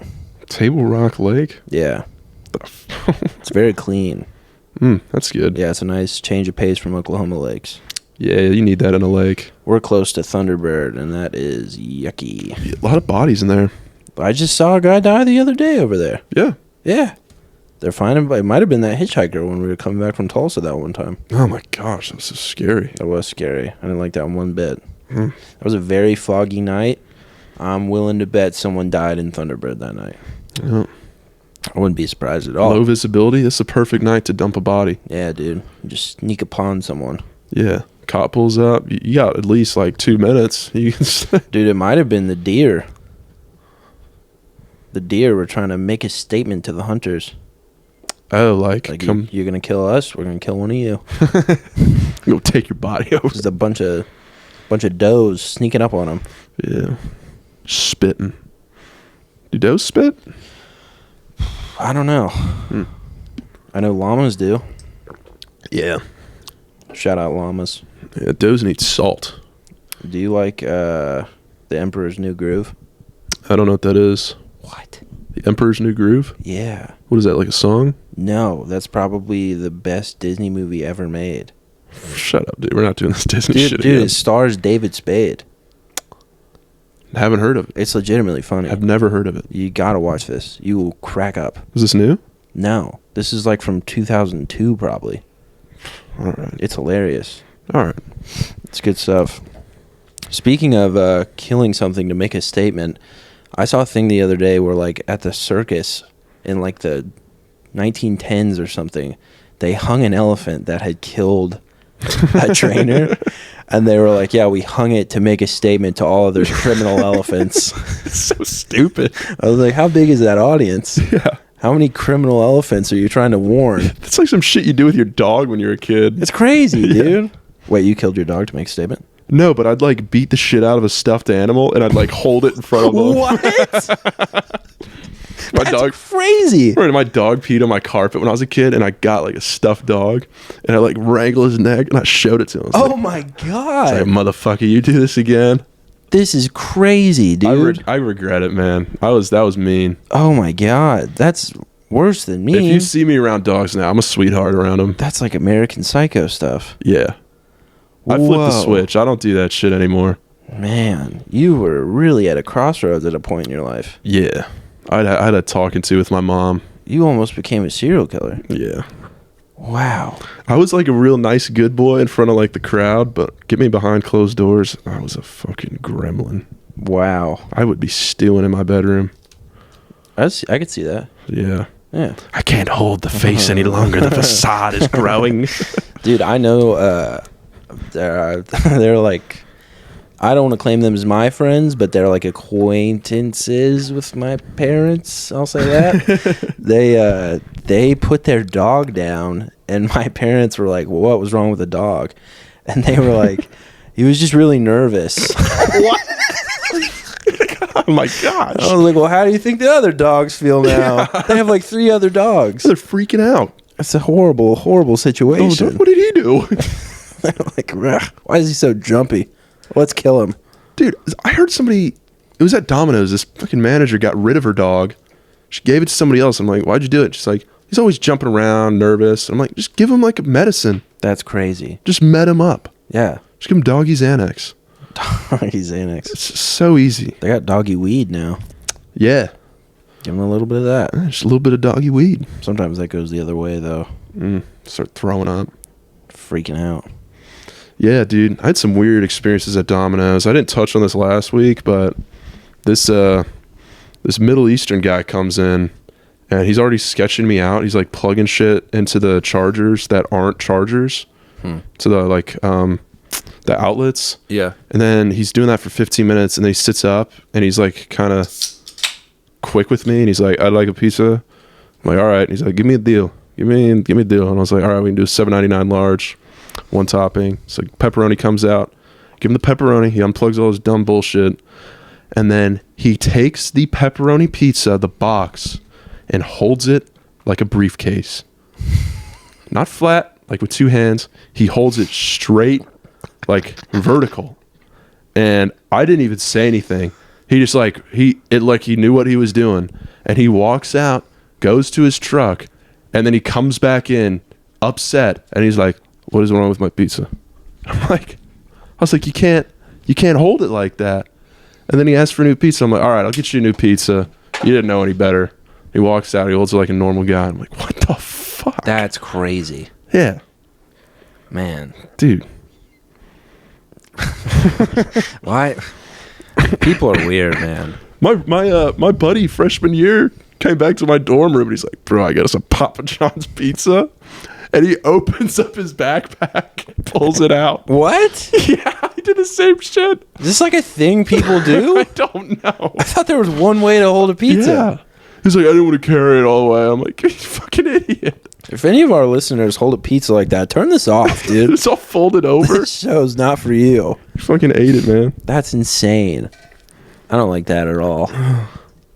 S2: Table Rock Lake?
S1: yeah. It's very clean.
S2: That's good.
S1: Yeah, it's a nice change of pace from Oklahoma lakes.
S2: Yeah, you need that in a lake.
S1: We're close to Thunderbird, and that is yucky.
S2: A lot of bodies in there.
S1: I just saw a guy die the other day over there.
S2: Yeah.
S1: Yeah. They're finding, it might have been that hitchhiker when we were coming back from Tulsa that one time.
S2: Oh my gosh, that's so scary.
S1: That was scary. I didn't like that one bit. That was a very foggy night. I'm willing to bet someone died in Thunderbird that night.
S2: Yeah.
S1: I wouldn't be surprised at all.
S2: Low visibility. This is a perfect night to dump a body.
S1: Yeah, dude. You just sneak upon someone.
S2: Yeah. Cop pulls up. You got at least like 2 minutes. You can
S1: Dude, it might have been the deer. The deer were trying to make a statement to the hunters.
S2: Oh, like
S1: Like, you're going to kill us, we're going to kill one of you.
S2: go take your body over.
S1: Just a bunch of does sneaking up on them.
S2: Yeah. Spitting. Do does spit?
S1: I don't know. I know llamas do.
S2: Yeah.
S1: Shout out llamas.
S2: Yeah, does need salt.
S1: Do you like The Emperor's New Groove?
S2: I don't know what that is.
S1: What?
S2: The Emperor's New Groove?
S1: Yeah.
S2: What is that, like a song?
S1: No, that's probably the best Disney movie ever made.
S2: Shut up, dude. We're not doing this Disney shit
S1: Dude,
S2: again.
S1: it stars David Spade.
S2: Haven't heard of it.
S1: It's legitimately funny.
S2: I've never heard of it.
S1: You gotta watch this. You will crack up.
S2: Is this new?
S1: No, this is like from 2002 probably.
S2: All right.
S1: It's hilarious.
S2: All right.
S1: It's good stuff. Speaking of killing something to make a statement, I saw a thing the other day where like at the circus in like the 1910s or something, they hung an elephant that had killed a trainer. And they were like, yeah, we hung it to make a statement to all other criminal elephants.
S2: It's so stupid.
S1: I was like, how big is that audience?
S2: Yeah.
S1: How many criminal elephants are you trying to warn?
S2: It's like some shit you do with your dog when you're a kid.
S1: It's crazy, dude. Wait, you killed your dog to make a statement?
S2: No, but I'd like beat the shit out of a stuffed animal and I'd like hold it in front of them.
S1: What?
S2: My dog
S1: crazy.
S2: My dog peed on my carpet when I was a kid, and I got like a stuffed dog, and I like wrangled his neck, and I showed it to him.
S1: Oh my god!
S2: Like, motherfucker, you do this again?
S1: This is crazy, dude.
S2: I regret it, man. That was mean.
S1: Oh my god, that's worse than me.
S2: If you see me around dogs now, I'm a sweetheart around them.
S1: That's like American Psycho stuff.
S2: Yeah. I flipped the switch. I don't do that shit anymore.
S1: Man, you were really at a crossroads at a point in your life.
S2: Yeah. I had a talking to with my mom.
S1: You almost became a serial killer.
S2: Yeah.
S1: Wow.
S2: I was like a real nice good boy in front of like the crowd, but get me behind closed doors, I was a fucking gremlin.
S1: Wow.
S2: I would be stewing in my bedroom.
S1: I could see that.
S2: Yeah.
S1: Yeah.
S2: I can't hold the face any longer. The facade is growing.
S1: Dude, I know they're like, I don't want to claim them as my friends, but they're like acquaintances with my parents. I'll say that. They put their dog down, and my parents were like, well, what was wrong with the dog? And they were like, he was just really nervous.
S2: What? Oh my gosh.
S1: I was like, well, how do you think the other dogs feel now? Yeah. They have like 3 other dogs.
S2: They're freaking out.
S1: It's a horrible, horrible situation.
S2: Oh, what did he do?
S1: They're like, why is he so jumpy? Let's kill him.
S2: Dude, I heard somebody, it was at Domino's, this fucking manager got rid of her dog. She gave it to somebody else. I'm like, why'd you do it? She's like, he's always jumping around, nervous. I'm like, just give him like a medicine.
S1: That's crazy.
S2: Just med him up.
S1: Yeah.
S2: Just give him doggy Xanax.
S1: Doggy Xanax.
S2: It's so easy.
S1: They got doggy weed now.
S2: Yeah.
S1: Give him a little bit of that.
S2: Just a little bit of doggy weed.
S1: Sometimes that goes the other way, though.
S2: Start throwing up.
S1: Freaking out.
S2: Yeah, dude. I had some weird experiences at Domino's. I didn't touch on this last week, but this Middle Eastern guy comes in, and he's already sketching me out. He's like plugging shit into the chargers that aren't chargers. To the like the outlets. Yeah. And then he's doing that for 15 minutes, and then he sits up, and he's like kind of quick with me, and he's like, I'd like a pizza. I'm like, all right. And he's like, give me a deal. Give me a deal. And I was like, all right, we can do a $7.99 large, 1 topping. So pepperoni comes out. Give him the pepperoni. He unplugs all his dumb bullshit. And then he takes the pepperoni pizza, the box, and holds it like a briefcase. Not flat, like with 2 hands. He holds it straight, like vertical. And I didn't even say anything. He just he knew what he was doing. And he walks out, goes to his truck, and then he comes back in upset, and he's like, what is wrong with my pizza? I was like, you can't hold it like that. And then he asked for a new pizza. I'm like, all right, I'll get you a new pizza. You didn't know any better. He walks out. He holds it like a normal guy. I'm like, what the fuck?
S1: That's crazy.
S2: Yeah.
S1: Man.
S2: Dude.
S1: Why? People are weird, man.
S2: My buddy freshman year came back to my dorm room, and he's like, bro, I got us a Papa John's pizza. And he opens up his backpack and pulls it out.
S1: What?
S2: Yeah, he did the same shit.
S1: Is this like a thing people do?
S2: I don't know.
S1: I thought there was one way to hold a pizza.
S2: Yeah. He's like, I didn't want to carry it all the way. I'm like, you fucking idiot.
S1: If any of our listeners hold a pizza like that, turn this off, dude.
S2: It's all folded over.
S1: This show's not for you.
S2: You fucking ate it, man.
S1: That's insane. I don't like that at all.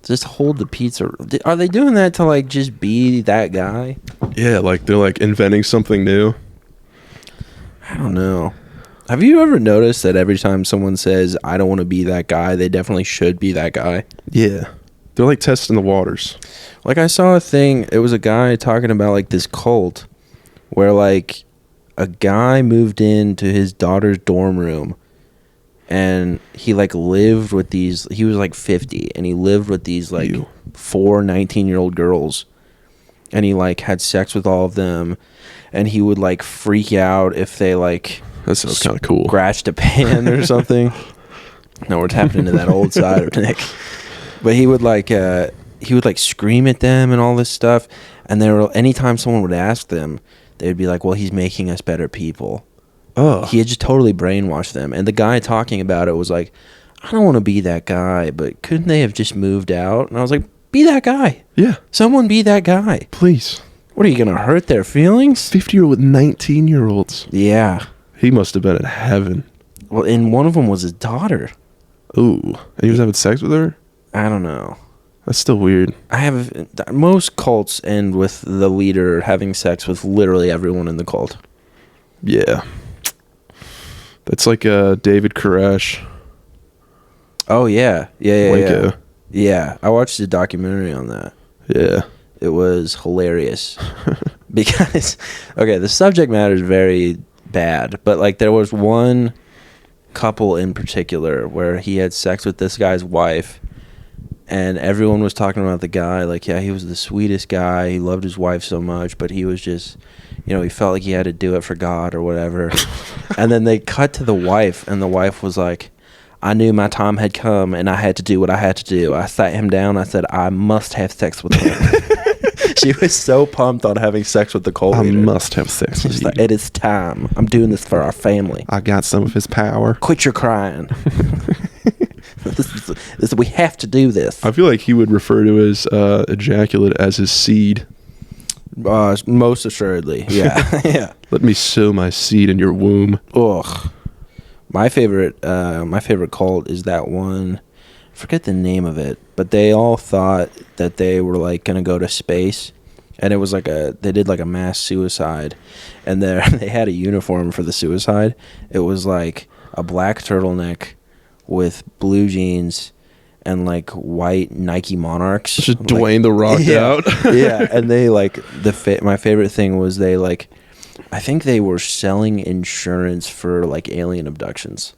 S1: Just hold the pizza. Are they doing that to like just be that guy?
S2: Yeah, like they're like inventing something new.
S1: I don't know. Have you ever noticed that every time someone says, I don't want to be that guy, they definitely should be that guy?
S2: Yeah. They're like testing the waters.
S1: Like I saw a thing, it was a guy talking about like this cult where like a guy moved into his daughter's dorm room, and he like lived with these, he was like 50, and he lived with these like 4 19-year-old girls, and he like had sex with all of them, and he would like freak out if they like,
S2: that sounds kind of cool,
S1: scratched a pan or something. No, we're tapping into that old side of Nick. But he would like scream at them and all this stuff, and anytime someone would ask them, they would be like, well, he's making us better people. Oh. He had just totally brainwashed them. And the guy talking about it was like, I don't want to be that guy, but couldn't they have just moved out? And I was like, be that guy.
S2: Yeah.
S1: Someone be that guy.
S2: Please.
S1: What, are you going to hurt their feelings?
S2: 50-year-old with 19-year-olds.
S1: Yeah.
S2: He must have been in heaven.
S1: Well, and one of them was his daughter.
S2: Ooh. And he was having sex with her?
S1: I don't know.
S2: That's still weird.
S1: Most cults end with the leader having sex with literally everyone in the cult.
S2: Yeah. That's like David Koresh.
S1: Oh, yeah. Yeah.
S2: Waco.
S1: Yeah, I watched a documentary on that.
S2: Yeah.
S1: It was hilarious. Because, okay, the subject matter is very bad, but, like, there was one couple in particular where he had sex with this guy's wife, and everyone was talking about the guy, like, yeah, he was the sweetest guy, he loved his wife so much, but he was just, you know, he felt like he had to do it for God or whatever. And then they cut to the wife, and the wife was like, I knew my time had come, and I had to do what I had to do. I sat him down, I said, I must have sex with him. She was so pumped on having sex with the cult leader.
S2: I must have sex with
S1: She's
S2: you.
S1: like, it is time. I'm doing this for our family.
S2: I got some of his power.
S1: Quit your crying. We have to do this.
S2: I feel like he would refer to his ejaculate as his seed.
S1: Most assuredly, yeah. Yeah.
S2: Let me sow my seed in your womb.
S1: Ugh. My favorite cult is that one. I forget the name of it, but they all thought that they were like gonna go to space, and it was like they did like a mass suicide, and they had a uniform for the suicide. It was like a black turtleneck with blue jeans and like white Nike Monarchs.
S2: Just
S1: like,
S2: Dwayne the Rock out.
S1: Yeah, and they like my favorite thing was they like, I think they were selling insurance for like alien abductions.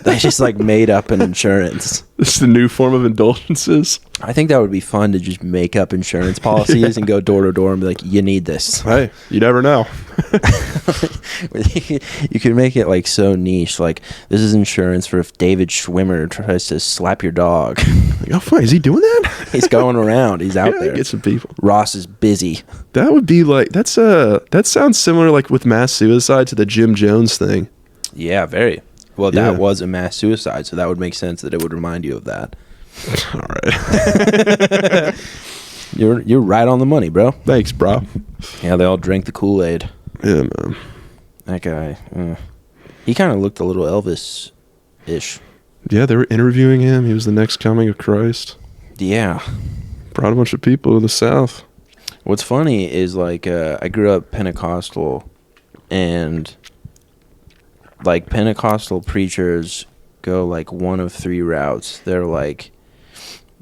S1: They just like made up an insurance.
S2: This is the new form of indulgences.
S1: I think that would be fun to just make up insurance policies and go door to door and be like, you need this.
S2: Hey, you never know.
S1: You could make it like so niche, like this is insurance for if David Schwimmer tries to slap your dog.
S2: Like, oh, fine. Is he doing that?
S1: He's going around. He's out there.
S2: Get some people.
S1: Ross is busy.
S2: That would be like that sounds similar like with mass suicide to the Jim Jones thing.
S1: Yeah, very. Well,
S2: Yeah.
S1: that was a mass suicide, so that would make sense that it would remind you of that.
S2: All right.
S1: You're right on the money, bro.
S2: Thanks, bro.
S1: Yeah, they all drank the Kool-Aid.
S2: Yeah, man.
S1: That guy, he kind of looked a little Elvis-ish.
S2: Yeah, they were interviewing him. He was the next coming of Christ.
S1: Yeah.
S2: Brought a bunch of people to the South.
S1: What's funny is, like, I grew up Pentecostal, and, like, Pentecostal preachers go, like, one of three routes. They're, like,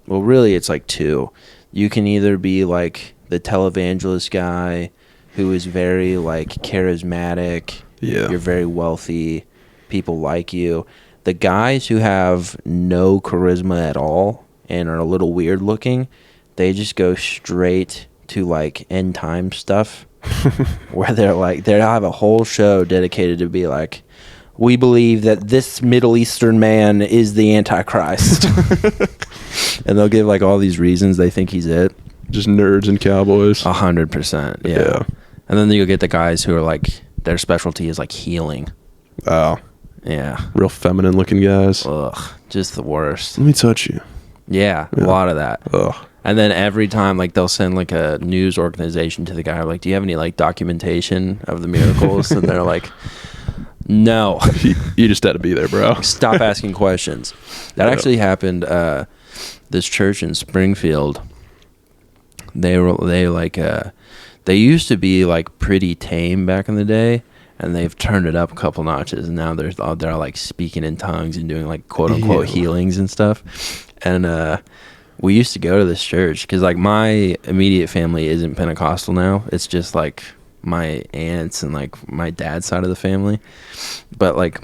S1: well, really, it's, like, two. You can either be, like, the televangelist guy who is very, like, charismatic.
S2: Yeah.
S1: You're very wealthy. People like you. The guys who have no charisma at all and are a little weird looking, they just go straight to, like, end time stuff. Where they're, like, they'll have a whole show dedicated to be like, we believe that this Middle Eastern man is the Antichrist. And they'll give, like, all these reasons they think he's it.
S2: Just nerds and cowboys.
S1: 100%, yeah. And then you'll get the guys who are, like, their specialty is, like, healing.
S2: Oh.
S1: Yeah.
S2: Real feminine looking guys.
S1: Ugh. Just the worst.
S2: Let me touch you.
S1: Yeah, a lot of that.
S2: Ugh.
S1: And then every time, like, they'll send, like, a news organization to the guy, like, do you have any, like, documentation of the miracles? And they're like, no.
S2: You just had to be there, bro.
S1: Stop asking questions. That actually happened, this church in Springfield. They used to be, like, pretty tame back in the day, and they've turned it up a couple notches, and now they're like speaking in tongues and doing, like, quote unquote healings and stuff. And we used to go to this church because, like, my immediate family isn't Pentecostal now. It's just, like, my aunts and, like, my dad's side of the family. But, like,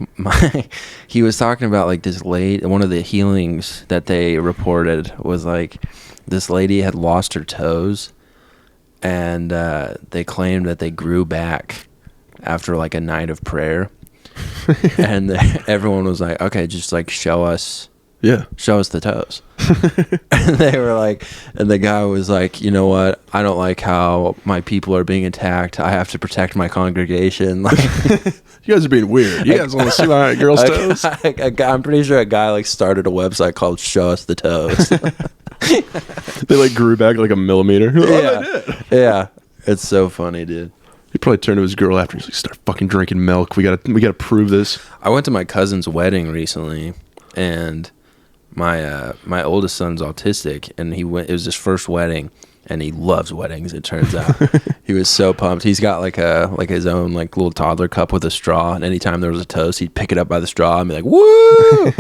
S1: he was talking about, like, one of the healings that they reported was, like, this lady had lost her toes, and they claimed that they grew back after, like, a night of prayer. And everyone was like, okay, just, like, show us the toes. And they were like, and the guy was like, you know what, I don't like how my people are being attacked. I have to protect my congregation. Like,
S2: you guys are being weird. You guys want to see my girl's toes?
S1: I'm pretty sure a guy, like, started a website called Show Us the Toes.
S2: They, like, grew back like a millimeter.
S1: Yeah, it's so funny, dude.
S2: He probably turned to his girl after he's like, start fucking drinking milk. We gotta prove this.
S1: I went to my cousin's wedding recently, and my oldest son's autistic, and he went. It was his first wedding, and he loves weddings. It turns out he was so pumped. He's got like his own like little toddler cup with a straw, and anytime there was a toast, he'd pick it up by the straw and be like, "Woo!"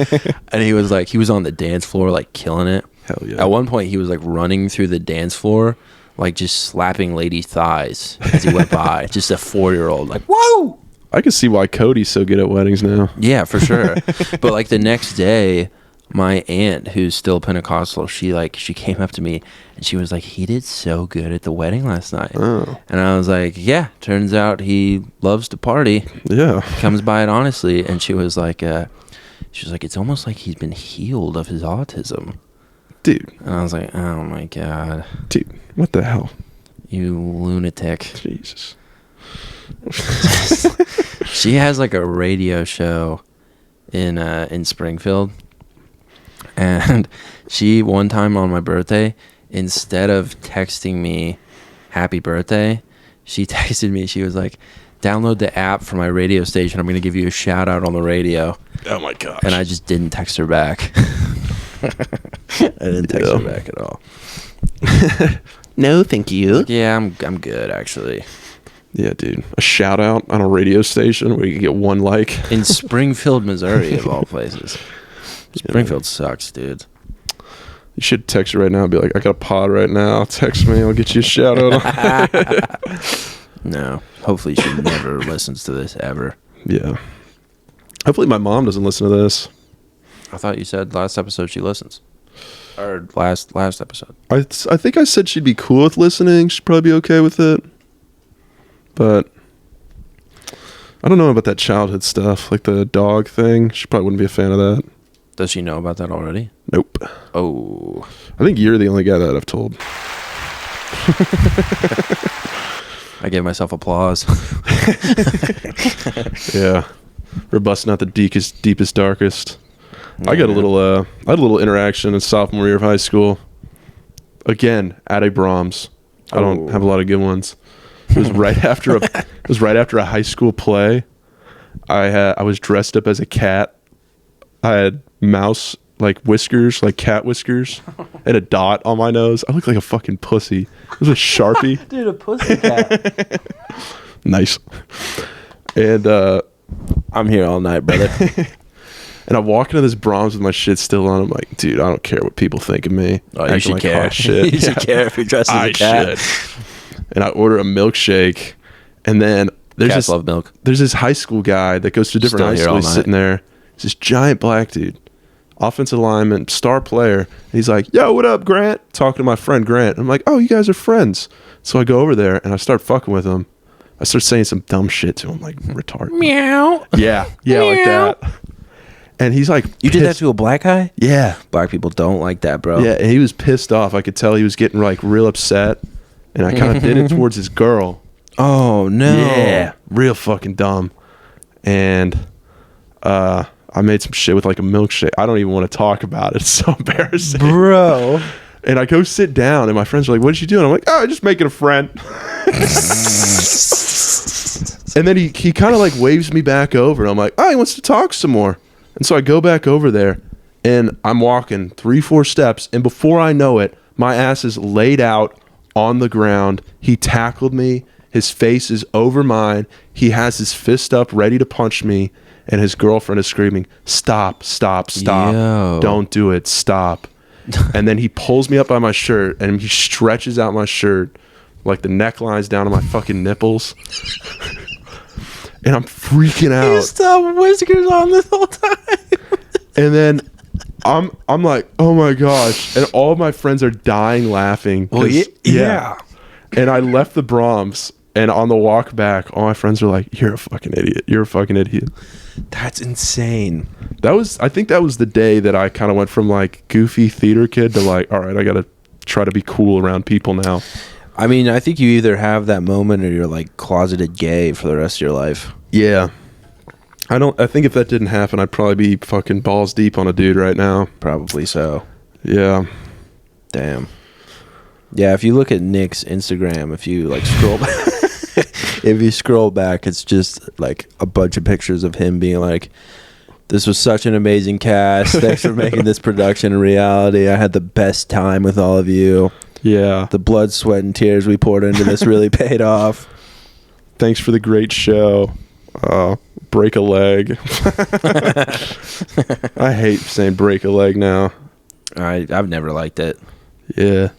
S1: And he was on the dance floor like killing it.
S2: Hell yeah!
S1: At one point, he was like running through the dance floor, like just slapping ladies' thighs as he went by. Just a 4-year-old, like, "Whoa!"
S2: I can see why Cody's so good at weddings now.
S1: Yeah, for sure. But like the next day, my aunt, who's still Pentecostal, she came up to me and she was like, "He did so good at the wedding last night."
S2: Oh.
S1: And I was like, "Yeah, turns out he loves to party."
S2: Yeah.
S1: Comes by it honestly. And she was like, "It's almost like he's been healed of his autism."
S2: Dude.
S1: And I was like, "Oh my God.
S2: Dude, what the hell?
S1: You lunatic."
S2: Jesus.
S1: She has like a radio show in Springfield. And she, one time on my birthday, instead of texting me happy birthday, she texted me. She was like, "Download the app for my radio station. I'm going to give you a shout out on the radio."
S2: Oh my gosh.
S1: And I just didn't text her back. I didn't text her back at all.
S2: No, thank you.
S1: Yeah, I'm good actually.
S2: Yeah, dude. A shout out on a radio station where you can get one like.
S1: In Springfield, Missouri, of all places. Springfield sucks, dude.
S2: You should text her right now and be like, "I got a pod right now. Text me. I'll get you a shout out."
S1: No. Hopefully she never listens to this ever.
S2: Yeah. Hopefully my mom doesn't listen to this.
S1: I thought you said last episode she listens. Or last episode.
S2: I think I said she'd be cool with listening. She'd probably be okay with it. But I don't know about that childhood stuff, like the dog thing. She probably wouldn't be a fan of that.
S1: Does she know about that already?
S2: Nope.
S1: Oh.
S2: I think you're the only guy that I've told.
S1: I gave myself applause.
S2: Yeah. We're busting out the deepest, darkest. I got a little I had a little interaction in sophomore year of high school. Again, at a Braums. I don't have a lot of good ones. It was right after a high school play. I was dressed up as a cat. I had mouse like whiskers, like cat whiskers, and a dot on my nose. I looked like a fucking pussy. It was a Sharpie.
S1: Dude, a pussy cat.
S2: Nice. And
S1: I'm here all night, brother.
S2: and I walk into this Braums with my shit still on. I'm like, dude, I don't care what people think of me.
S1: Oh, you should
S2: like
S1: care.
S2: Hot shit.
S1: You should care if you're dressed as a cat.
S2: Should. And I order a milkshake, and then
S1: Cats love milk.
S2: There's this high school guy that goes to a different high school. He's sitting there. He's this giant black dude, offensive lineman, star player. And he's like, "Yo, what up, Grant?" Talking to my friend Grant. I'm like, "Oh, you guys are friends." So I go over there and I start fucking with him. I start saying some dumb shit to him, like retarded.
S1: Meow.
S2: Yeah, like that. And he's like,
S1: "You did that to a black guy?"
S2: Yeah.
S1: Black people don't like that, bro.
S2: Yeah, and he was pissed off. I could tell he was getting like real upset. And I kind of did it towards his girl.
S1: Oh, no.
S2: Yeah, real fucking dumb. And I made some shit with like a milkshake. I don't even want to talk about it. It's so embarrassing.
S1: Bro.
S2: And I go sit down, and my friends are like, "What did you do?" And I'm like, "Oh, just making a friend." And then he kind of like waves me back over. And I'm like, "Oh, he wants to talk some more." And so I go back over there, and I'm walking 3-4 steps. And before I know it, my ass is laid out on the ground. He tackled me. His face is over mine. He has his fist up ready to punch me, and his girlfriend is screaming, "Stop, stop, stop.
S1: Yo.
S2: Don't do it. Stop." And then he pulls me up by my shirt, and he stretches out my shirt like the neckline's down to my fucking nipples. And I'm freaking out.
S1: You still have whiskers on this whole time.
S2: And then I'm like, "Oh my gosh!" And all my friends are dying laughing.
S1: Well, yeah.
S2: And I left the Braums, and on the walk back, all my friends were like, "You're a fucking idiot. You're a fucking idiot."
S1: That's insane.
S2: I think that was the day that I kind of went from like goofy theater kid to like, all right, I gotta try to be cool around people now.
S1: I mean, I think you either have that moment or you're like closeted gay for the rest of your life.
S2: Yeah. I think if that didn't happen, I'd probably be fucking balls deep on a dude right now.
S1: Probably so.
S2: Yeah.
S1: Damn. Yeah, if you look at Nick's Instagram, if you like scroll back, if you scroll back, it's just like a bunch of pictures of him being like, This was such an amazing cast. Thanks for making this production a reality. I had the best time with all of you.
S2: Yeah.
S1: The blood, sweat, and tears we poured into this really paid off.
S2: Thanks for the great show. Break a leg. I hate saying break a leg now.
S1: I've never liked it.
S2: Yeah.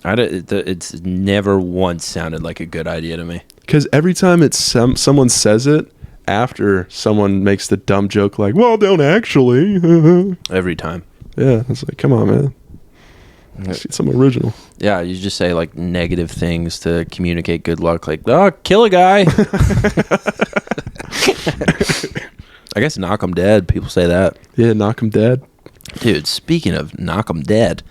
S1: It's never once sounded like a good idea to me.
S2: Because every time someone says it, after someone makes the dumb joke like, well, don't actually.
S1: Every time.
S2: Yeah. It's like, come on, man. Let's get some original.
S1: Yeah, you just say like negative things to communicate good luck. Like, oh, kill a guy. I guess knock 'em dead. People say that.
S2: Yeah, knock 'em dead.
S1: Dude, speaking of knock 'em dead,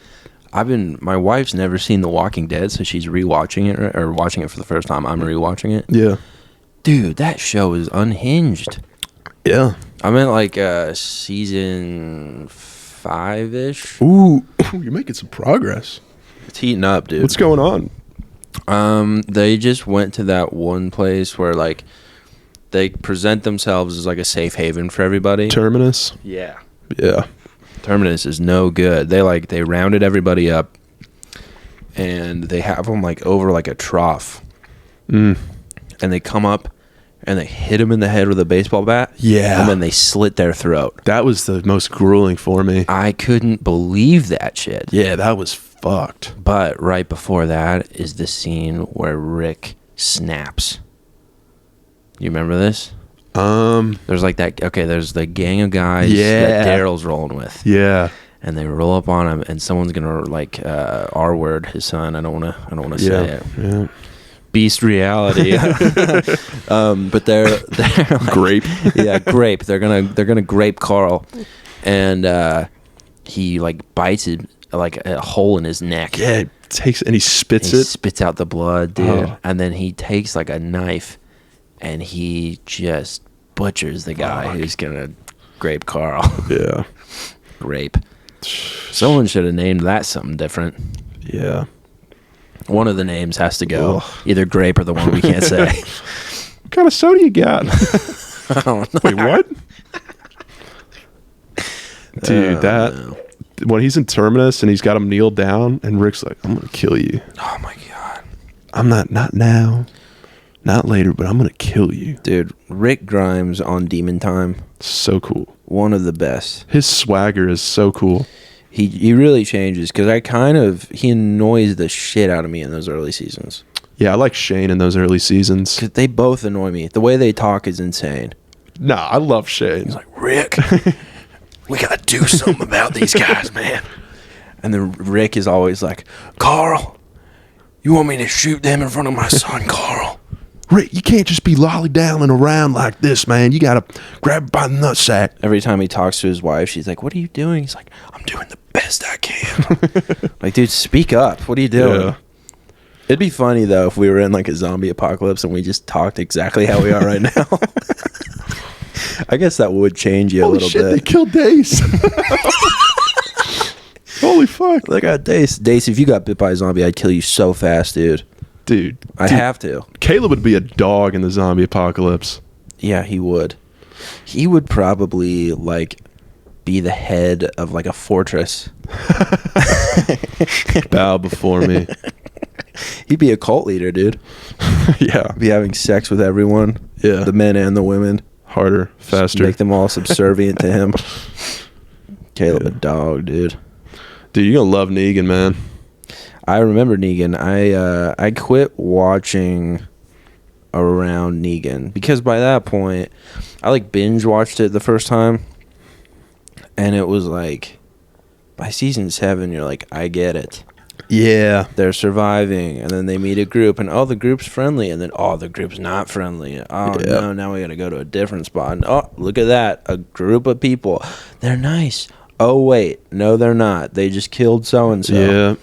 S1: my wife's never seen The Walking Dead, so she's rewatching it or watching it for the first time. I'm rewatching it.
S2: Yeah.
S1: Dude, that show is unhinged.
S2: Yeah.
S1: I'm in like season 5-ish.
S2: Ooh, you're making some progress.
S1: It's heating up, dude.
S2: What's going on?
S1: They just went to that one place where like they present themselves as like a safe haven for everybody.
S2: Terminus?
S1: Yeah.
S2: Yeah.
S1: Terminus is no good. They rounded everybody up and they have them like over like a trough. And they come up and they hit him in the head with a baseball bat.
S2: Yeah.
S1: And then they slit their throat.
S2: That was the most grueling for me.
S1: I couldn't believe that shit.
S2: Yeah, that was fucked.
S1: But right before that is the scene where Rick snaps. You remember this?
S2: There's
S1: like that. Okay, there's the gang of guys that Daryl's rolling with.
S2: Yeah.
S1: And they roll up on him, and someone's gonna like R-word his son. I don't wanna say it.
S2: Yeah.
S1: Beast reality. But they're like,
S2: Grape.
S1: Yeah, grape. They're gonna grape Carl, and he like bites it like a hole in his neck.
S2: Yeah, he spits
S1: He
S2: it.
S1: spits out the blood, dude.
S2: Oh.
S1: And then he takes like a knife, and he just butchers the guy who's gonna grape Carl.
S2: Yeah.
S1: Grape. Someone should have named that something different.
S2: Yeah.
S1: One of the names has to go.
S2: Ugh.
S1: Either grape or the one we can't say.
S2: What kind of soda you got?
S1: I don't know.
S2: Wait, what? Dude,
S1: No.
S2: when he's in Terminus and he's got him kneel down and Rick's like, I'm going to kill you.
S1: Oh my god.
S2: I'm not now, not later, but I'm going to kill you.
S1: Dude, Rick Grimes on Demon Time.
S2: So cool.
S1: One of the best.
S2: His swagger is so cool.
S1: He really changes because he annoys the shit out of me in those early seasons.
S2: Yeah, I like Shane in those early seasons.
S1: Because they both annoy me. The way they talk is insane.
S2: Nah, I love Shane.
S1: He's like, Rick, we got to do something about these guys, man. And then Rick is always like, Carl, you want me to shoot them in front of my son, Carl?
S2: Rick, you can't just be lollydalling around like this, man. You got to grab her by the nutsack.
S1: Every time he talks to his wife, she's like, what are you doing? He's like, I'm doing the best I can. Like, dude, speak up. What are you doing?
S2: Yeah.
S1: It'd be funny, though, if we were in, like, a zombie apocalypse and we just talked exactly how we are right now. I guess that would change you a little
S2: shit,
S1: bit.
S2: They killed Dace. Holy fuck.
S1: Look at Dace. Dace, if you got bit by a zombie, I'd kill you so fast, dude.
S2: Dude.
S1: I have to.
S2: Caleb would be a dog in the zombie apocalypse.
S1: Yeah, he would. He would probably, like, be the head of, like, a fortress.
S2: Bow before me.
S1: He'd be a cult leader, dude.
S2: Yeah.
S1: Be having sex with everyone.
S2: Yeah.
S1: The men and the women.
S2: Harder, faster.
S1: Make them all subservient to him. Caleb a dog, dude.
S2: Dude, you're going to love Negan, man.
S1: I remember Negan. I quit watching around Negan because by that point, I like binge watched it the first time, and it was like by season 7, you're like, I get it.
S2: Yeah.
S1: They're surviving, and then they meet a group, and the group's friendly, and then the group's not friendly. No, now we gotta go to a different spot. And look at that, a group of people. They're nice. Oh wait, no, they're not. They just killed so and so.
S2: Yeah.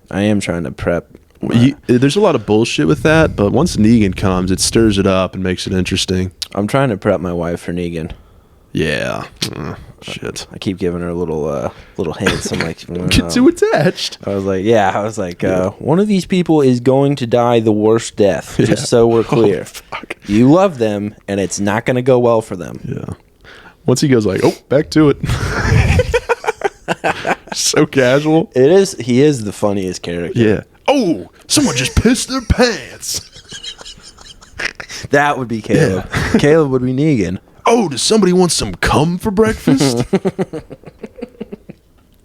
S1: I am trying to prep.
S2: There's a lot of bullshit with that, but once Negan comes, it stirs it up and makes it interesting.
S1: I'm trying to prep my wife for Negan.
S2: Yeah. Shit.
S1: I keep giving her little hints. I'm like,
S2: Get too attached.
S1: I was like, one of these people is going to die the worst death, just so we're clear.
S2: Fuck.
S1: You love them, and it's not going to go well for them.
S2: Yeah. Once he goes like, oh, back to it. So casual.
S1: It is. He is the funniest character.
S2: Yeah. Oh, someone just pissed their pants.
S1: That would be Caleb. Yeah. Caleb would be Negan.
S2: Oh, does somebody want some cum for breakfast?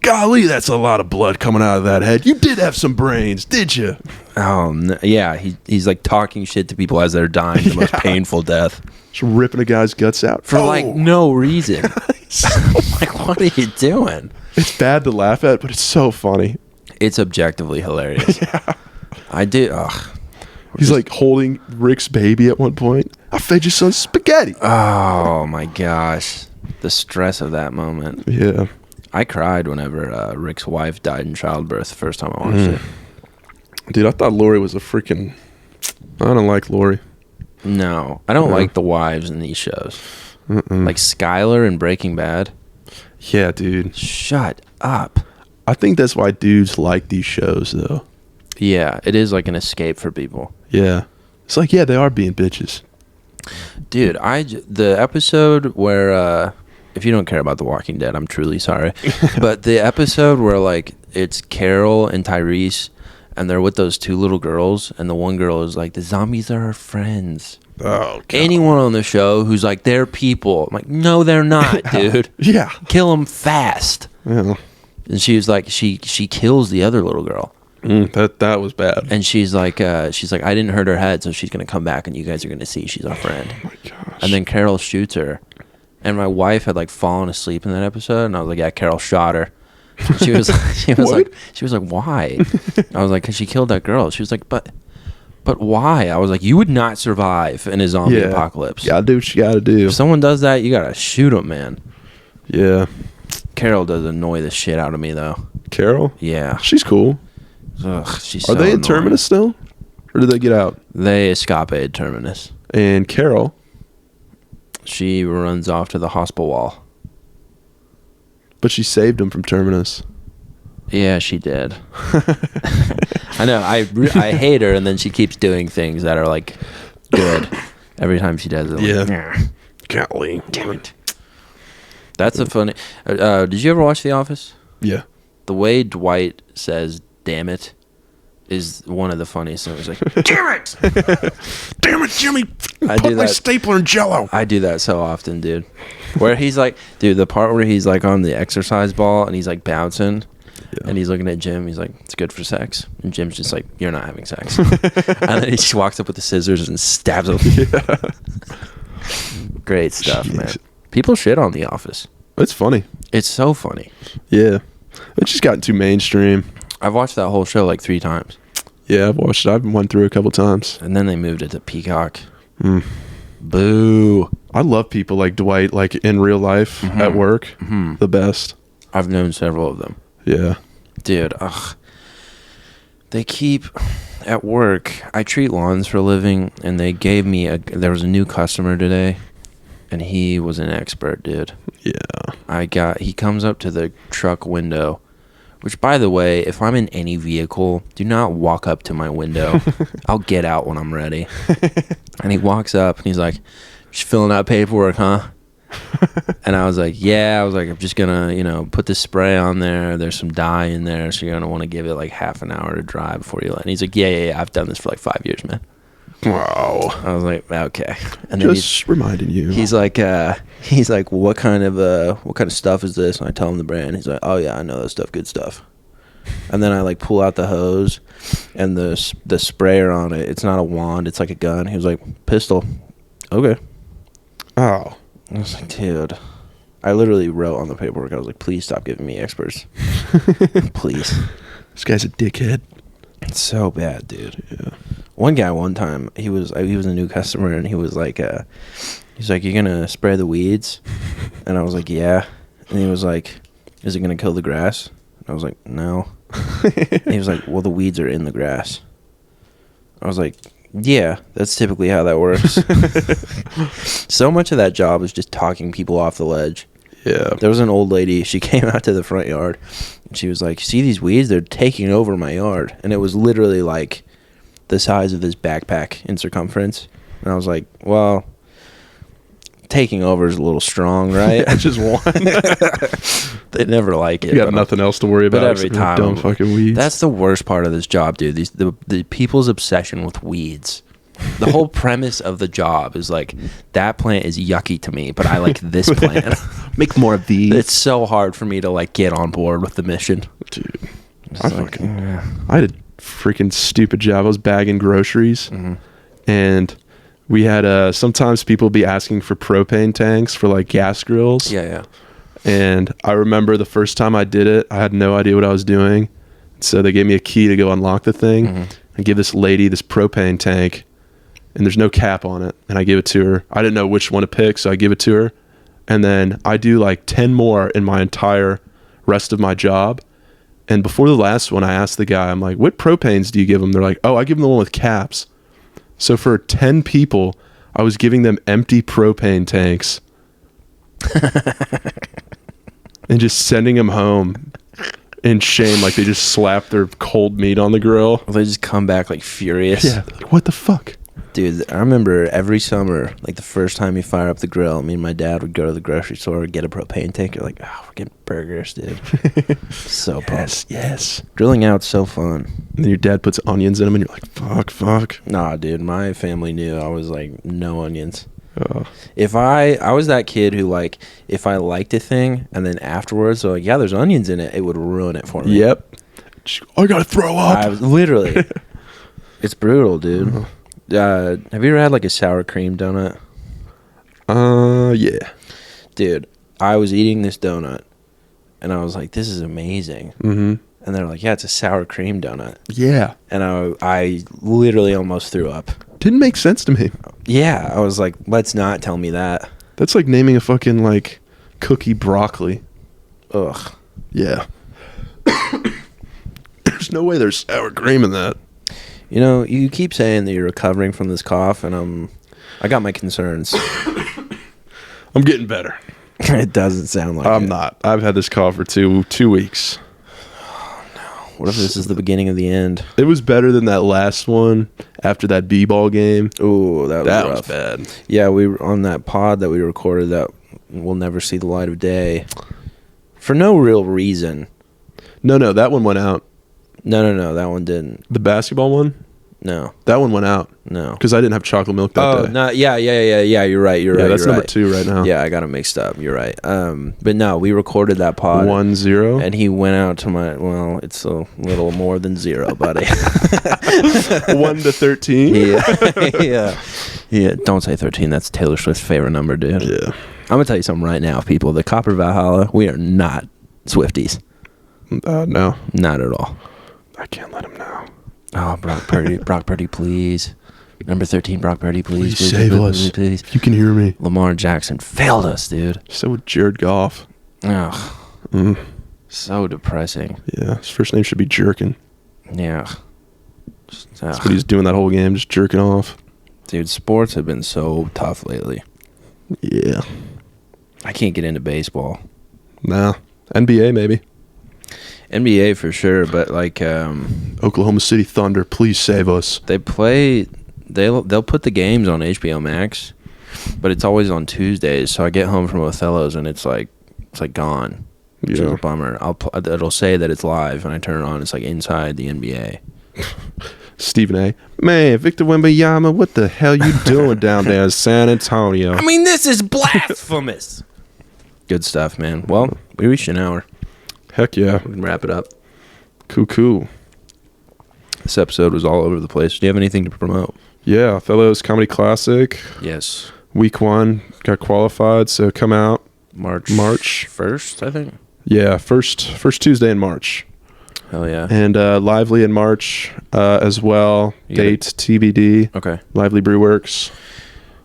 S2: Golly, that's a lot of blood coming out of that head. You did have some brains, did you?
S1: Oh, no, yeah. He's like talking shit to people as they're dying, the most painful death.
S2: Just ripping a guy's guts out.
S1: For like no reason. Like, what are you doing?
S2: It's bad to laugh at, but it's so funny.
S1: It's objectively hilarious. Yeah. I do. Ugh.
S2: He's like holding Rick's baby at one point. I fed your son spaghetti.
S1: Oh my gosh. The stress of that moment.
S2: Yeah.
S1: I cried whenever Rick's wife died in childbirth the first time I watched it.
S2: Dude, I thought Lori was a freaking... I don't like Lori.
S1: No. I don't like the wives in these shows. Like Skylar in Breaking Bad.
S2: Yeah, dude.
S1: Shut up.
S2: I think that's why dudes like these shows, though.
S1: Yeah, it is like an escape for people.
S2: Yeah. It's like, yeah, they are being bitches.
S1: Dude, the episode where... if you don't care about The Walking Dead, I'm truly sorry. But the episode where, like, it's Carol and Tyrese, and they're with those two little girls, and the one girl is like, the zombies are our friends.
S2: Oh, God.
S1: Anyone on the show who's like, they're people. I'm like, no, they're not, dude.
S2: Yeah.
S1: Kill them fast.
S2: Yeah.
S1: And she was like, she kills the other little girl.
S2: That was bad.
S1: And she's like, I didn't hurt her head, so she's going to come back, and you guys are going to see she's our friend.
S2: Oh, my gosh.
S1: And then Carol shoots her. And my wife had like fallen asleep in that episode, and I was like, "Yeah, Carol shot her." She was like, "Why?" I was like, "Cause she killed that girl." She was like, "But why?" I was like, "You would not survive in a zombie apocalypse.
S2: Gotta do what you gotta do.
S1: If someone does that, you gotta shoot them, man."
S2: Yeah.
S1: Carol does annoy the shit out of me, though.
S2: Carol?
S1: Yeah,
S2: she's cool.
S1: Ugh, she's.
S2: Are they in Terminus still, or did they get out?
S1: They escaped Terminus.
S2: And Carol.
S1: She runs off to the hospital wall.
S2: But she saved him from Terminus.
S1: Yeah, she did. I know. I hate her, and then she keeps doing things that are like good every time she does it. Like,
S2: yeah. Golly.
S1: Damn it. That's a funny... did you ever watch The Office?
S2: Yeah.
S1: The way Dwight says, damn it, is one of the funniest things. Like, damn it!
S2: Damn it, Jimmy!
S1: I
S2: Put
S1: do
S2: my
S1: that.
S2: stapler in Jell-O.
S1: I do that so often, dude. Where he's like, dude, the part where he's like on the exercise ball and he's like bouncing, and he's looking at Jim. He's like, it's good for sex. And Jim's just like, you're not having sex. And then he just walks up with the scissors and stabs him. Yeah. Great stuff, man. People shit on The Office.
S2: It's funny.
S1: It's so funny.
S2: Yeah. It's just gotten too mainstream.
S1: I've watched that whole show like 3 times.
S2: Yeah, I've watched it. I've went through it a couple times.
S1: And then they moved it to Peacock. Boo.
S2: I love people like Dwight, like in real life, at work. The best.
S1: I've known several of them.
S2: Yeah.
S1: Dude, they keep... At work, I treat lawns for a living, and they gave me there was a new customer today, and he was an expert, dude.
S2: Yeah.
S1: He comes up to the truck window, which, by the way, if I'm in any vehicle, do not walk up to my window. I'll get out when I'm ready. And he walks up, and he's like, just filling out paperwork, huh? And I was like, yeah. I was like, I'm just going to, put this spray on there. There's some dye in there, so you're going to want to give it like half an hour to dry before you let. And he's like, yeah. I've done this for like 5 years, man.
S2: Wow.
S1: I was like, okay. And then
S2: just reminding you.
S1: He's like, what kind of stuff is this? And I tell him the brand. He's like, oh yeah, I know that stuff, good stuff. And then I like pull out the hose, and the sprayer on it. It's not a wand. It's like a gun. He was like, pistol. Okay.
S2: Oh.
S1: I was like, dude. I literally wrote on the paperwork. I was like, please stop giving me experts. Please.
S2: This guy's a dickhead.
S1: It's so bad, dude.
S2: Yeah.
S1: One guy one time, he was a new customer, and he was like, he's like, you gonna spray the weeds? And I was like, yeah. And he was like, is it gonna kill the grass? And I was like, no. And he was like, well, the weeds are in the grass. I was like, yeah, that's typically how that works. So much of that job is just talking people off the ledge.
S2: Yeah.
S1: There was an old lady, she came out to the front yard, and she was like, see these weeds? They're taking over my yard. And it was literally like the size of this backpack in circumference. And I was like, well, taking over is a little strong, right?
S2: Yeah, just one.
S1: They never like it.
S2: You got nothing else to worry about.
S1: But every time,
S2: dumb fucking weeds.
S1: That's the worst part of this job, dude. The people's obsession with weeds. The whole premise of the job is like, that plant is yucky to me, but I like this plant.
S2: Make more of these.
S1: It's so hard for me to like get on board with the mission,
S2: dude.
S1: I
S2: had a freaking stupid job. I was bagging groceries, and we had sometimes people be asking for propane tanks for like gas grills.
S1: Yeah.
S2: And I remember the first time I did it, I had no idea what I was doing. So they gave me a key to go unlock the thing and give this lady this propane tank. And there's no cap on it. And I give it to her. I didn't know which one to pick, so I give it to her. And then I do like 10 more in my entire rest of my job. And before the last one, I asked the guy, I'm like, what propanes do you give them? They're like, oh, I give them the one with caps. So for 10 people, I was giving them empty propane tanks. And just sending them home in shame, like they just slapped their cold meat on the grill.
S1: They just come back like furious.
S2: Yeah, like, what the fuck?
S1: Dude, I remember every summer, like the first time you fire up the grill, me and my dad would go to the grocery store and get a propane tank. You're like, oh, we're getting burgers, dude. So pumped.
S2: Yes.
S1: Grilling out's so fun.
S2: And then your dad puts onions in them and you're like, fuck.
S1: Nah, dude, my family knew I was like, no onions.
S2: Oh.
S1: If I was that kid who like, if I liked a thing and then afterwards they're like, yeah, there's onions in it, it would ruin it for me.
S2: Yep. I gotta throw up.
S1: I was literally. It's brutal, dude. Have you ever had like a sour cream donut?
S2: Yeah.
S1: Dude, I was eating this donut and I was like, this is amazing. And they're like, yeah, it's a sour cream donut.
S2: Yeah.
S1: And I literally almost threw up.
S2: Didn't make sense to me.
S1: Yeah, I was like, let's not tell me that.
S2: That's like naming a fucking like cookie broccoli.
S1: Ugh.
S2: Yeah. There's no way there's sour cream in that.
S1: You know, you keep saying that you're recovering from this cough, and I got my concerns.
S2: I'm getting better.
S1: It doesn't sound like
S2: I'm
S1: it.
S2: not. I've had this cough for two weeks.
S1: Oh, no. What if this is the beginning of the end?
S2: It was better than that last one after that b-ball game.
S1: Ooh, that was rough.
S2: Bad.
S1: Yeah, we were on that pod that we recorded that will never see the light of day for no real reason.
S2: No, that one went out.
S1: No, that one didn't.
S2: The basketball one?
S1: No.
S2: That one went out.
S1: No.
S2: Because I didn't have chocolate milk that day.
S1: Oh, no, yeah, you're right.
S2: Yeah, that's number 2 right now.
S1: Yeah, I got it mixed up. You're right. But no, we recorded that pod.
S2: 1-0.
S1: And he went out to well, it's a little more than 0, buddy.
S2: 1-13?
S1: Yeah, don't say 13. That's Taylor Swift's favorite number, dude.
S2: Yeah.
S1: I'm going to tell you something right now, people. The Copper Valhalla, we are not Swifties.
S2: No.
S1: Not at all.
S2: I can't let him know.
S1: Oh, Brock Purdy, please. Number 13, Brock Purdy, please.
S2: Please save us.
S1: Please.
S2: If you can hear me.
S1: Lamar Jackson failed us, dude.
S2: So would Jared Goff.
S1: Ugh. So depressing.
S2: Yeah, his first name should be Jerkin.
S1: Yeah.
S2: That's what he's doing that whole game, just jerking off.
S1: Dude, sports have been so tough lately.
S2: Yeah.
S1: I can't get into baseball.
S2: Nah. NBA, maybe.
S1: NBA for sure, but like
S2: Oklahoma City Thunder, please save us.
S1: they'll put the games on HBO Max, but it's always on Tuesdays. So I get home from Othello's and it's like gone. Which is a bummer. It'll say that it's live, and I turn it on. It's like inside the NBA.
S2: Stephen A. Man, Victor Wembanyama, what the hell you doing down there in San Antonio?
S1: I mean, this is blasphemous. Good stuff, man. Well, we reached an hour.
S2: Heck yeah.
S1: We can wrap it up.
S2: Cool.
S1: This episode was all over the place. Do you have anything to promote?
S2: Yeah, Othello's Comedy Classic.
S1: Yes.
S2: Week 1 got qualified, so come out.
S1: March 1st, I think.
S2: Yeah, first Tuesday in March.
S1: Hell yeah.
S2: And Lively in March as well. Date TBD.
S1: Okay.
S2: Lively Brewworks.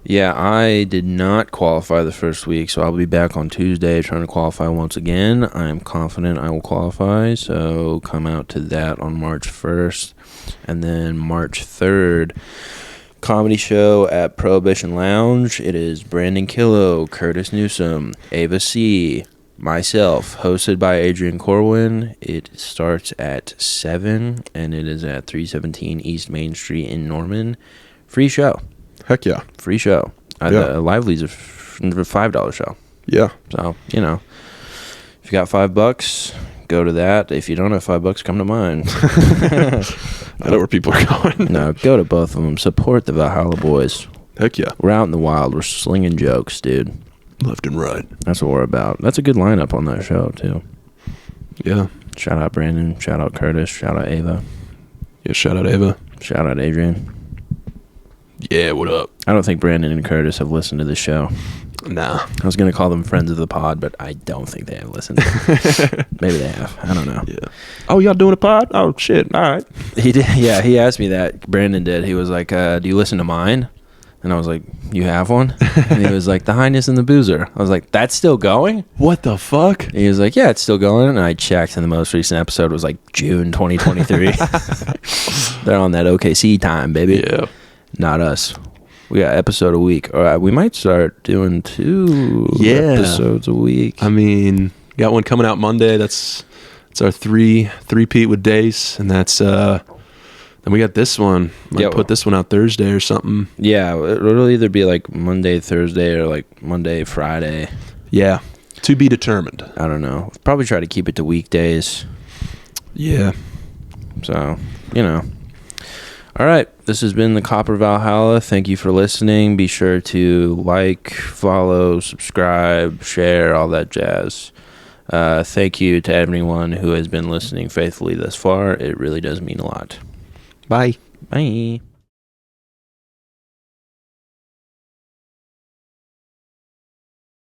S1: Yeah, I did not qualify the first week, so I'll be back on Tuesday trying to qualify once again. I am confident I will qualify, so come out to that on March 1st. And then March 3rd, comedy show at Prohibition Lounge. It is Brandon Killo, Curtis Newsom, Ava C., myself, hosted by Adrian Corwin. It starts at 7, and it is at 317 East Main Street in Norman. Free show.
S2: Heck yeah.
S1: Free show.
S2: Yeah.
S1: The Lively's a $5 show.
S2: Yeah.
S1: So, you know, if you got $5, go to that. If you don't have $5, come to mine.
S2: I know where people are going.
S1: No, go to both of them. Support the Valhalla boys.
S2: Heck yeah.
S1: We're out in the wild. We're slinging jokes, dude.
S2: Left and right.
S1: That's what we're about. That's a good lineup on that show, too.
S2: Yeah.
S1: Shout out Brandon. Shout out Curtis. Shout out Ava.
S2: Yeah, shout out Ava.
S1: Shout out Adrian.
S2: Yeah, what up?
S1: I don't think Brandon and Curtis have listened to the show.
S2: Nah.
S1: I was going to call them friends of the pod, but I don't think they have listened. Maybe they have. I don't know.
S2: Yeah. Oh, y'all doing a pod? Oh, shit. All right.
S1: He did. Yeah, he asked me that. Brandon did. He was like, do you listen to mine? And I was like, you have one? And he was like, The Highness and the Boozer. I was like, that's still going?
S2: What the fuck?
S1: And he was like, yeah, it's still going. And I checked, and the most recent episode was like June 2023. They're on that OKC time, baby.
S2: Yeah.
S1: Not us. We got episode a week. All right, we might start doing 2 episodes a week.
S2: I mean, got one coming out Monday. That's our three-peat with Dace, and that's then we got this one. Might put this one out Thursday or something.
S1: Yeah, it'll either be like Monday, Thursday, or like Monday, Friday.
S2: Yeah, to be determined.
S1: I don't know. Probably try to keep it to weekdays.
S2: Yeah.
S1: So, you know. All right, this has been the Copper Valhalla. Thank you for listening. Be sure to like, follow, subscribe, share, all that jazz. Thank you to everyone who has been listening faithfully thus far. It really does mean a lot.
S2: Bye.
S1: Bye.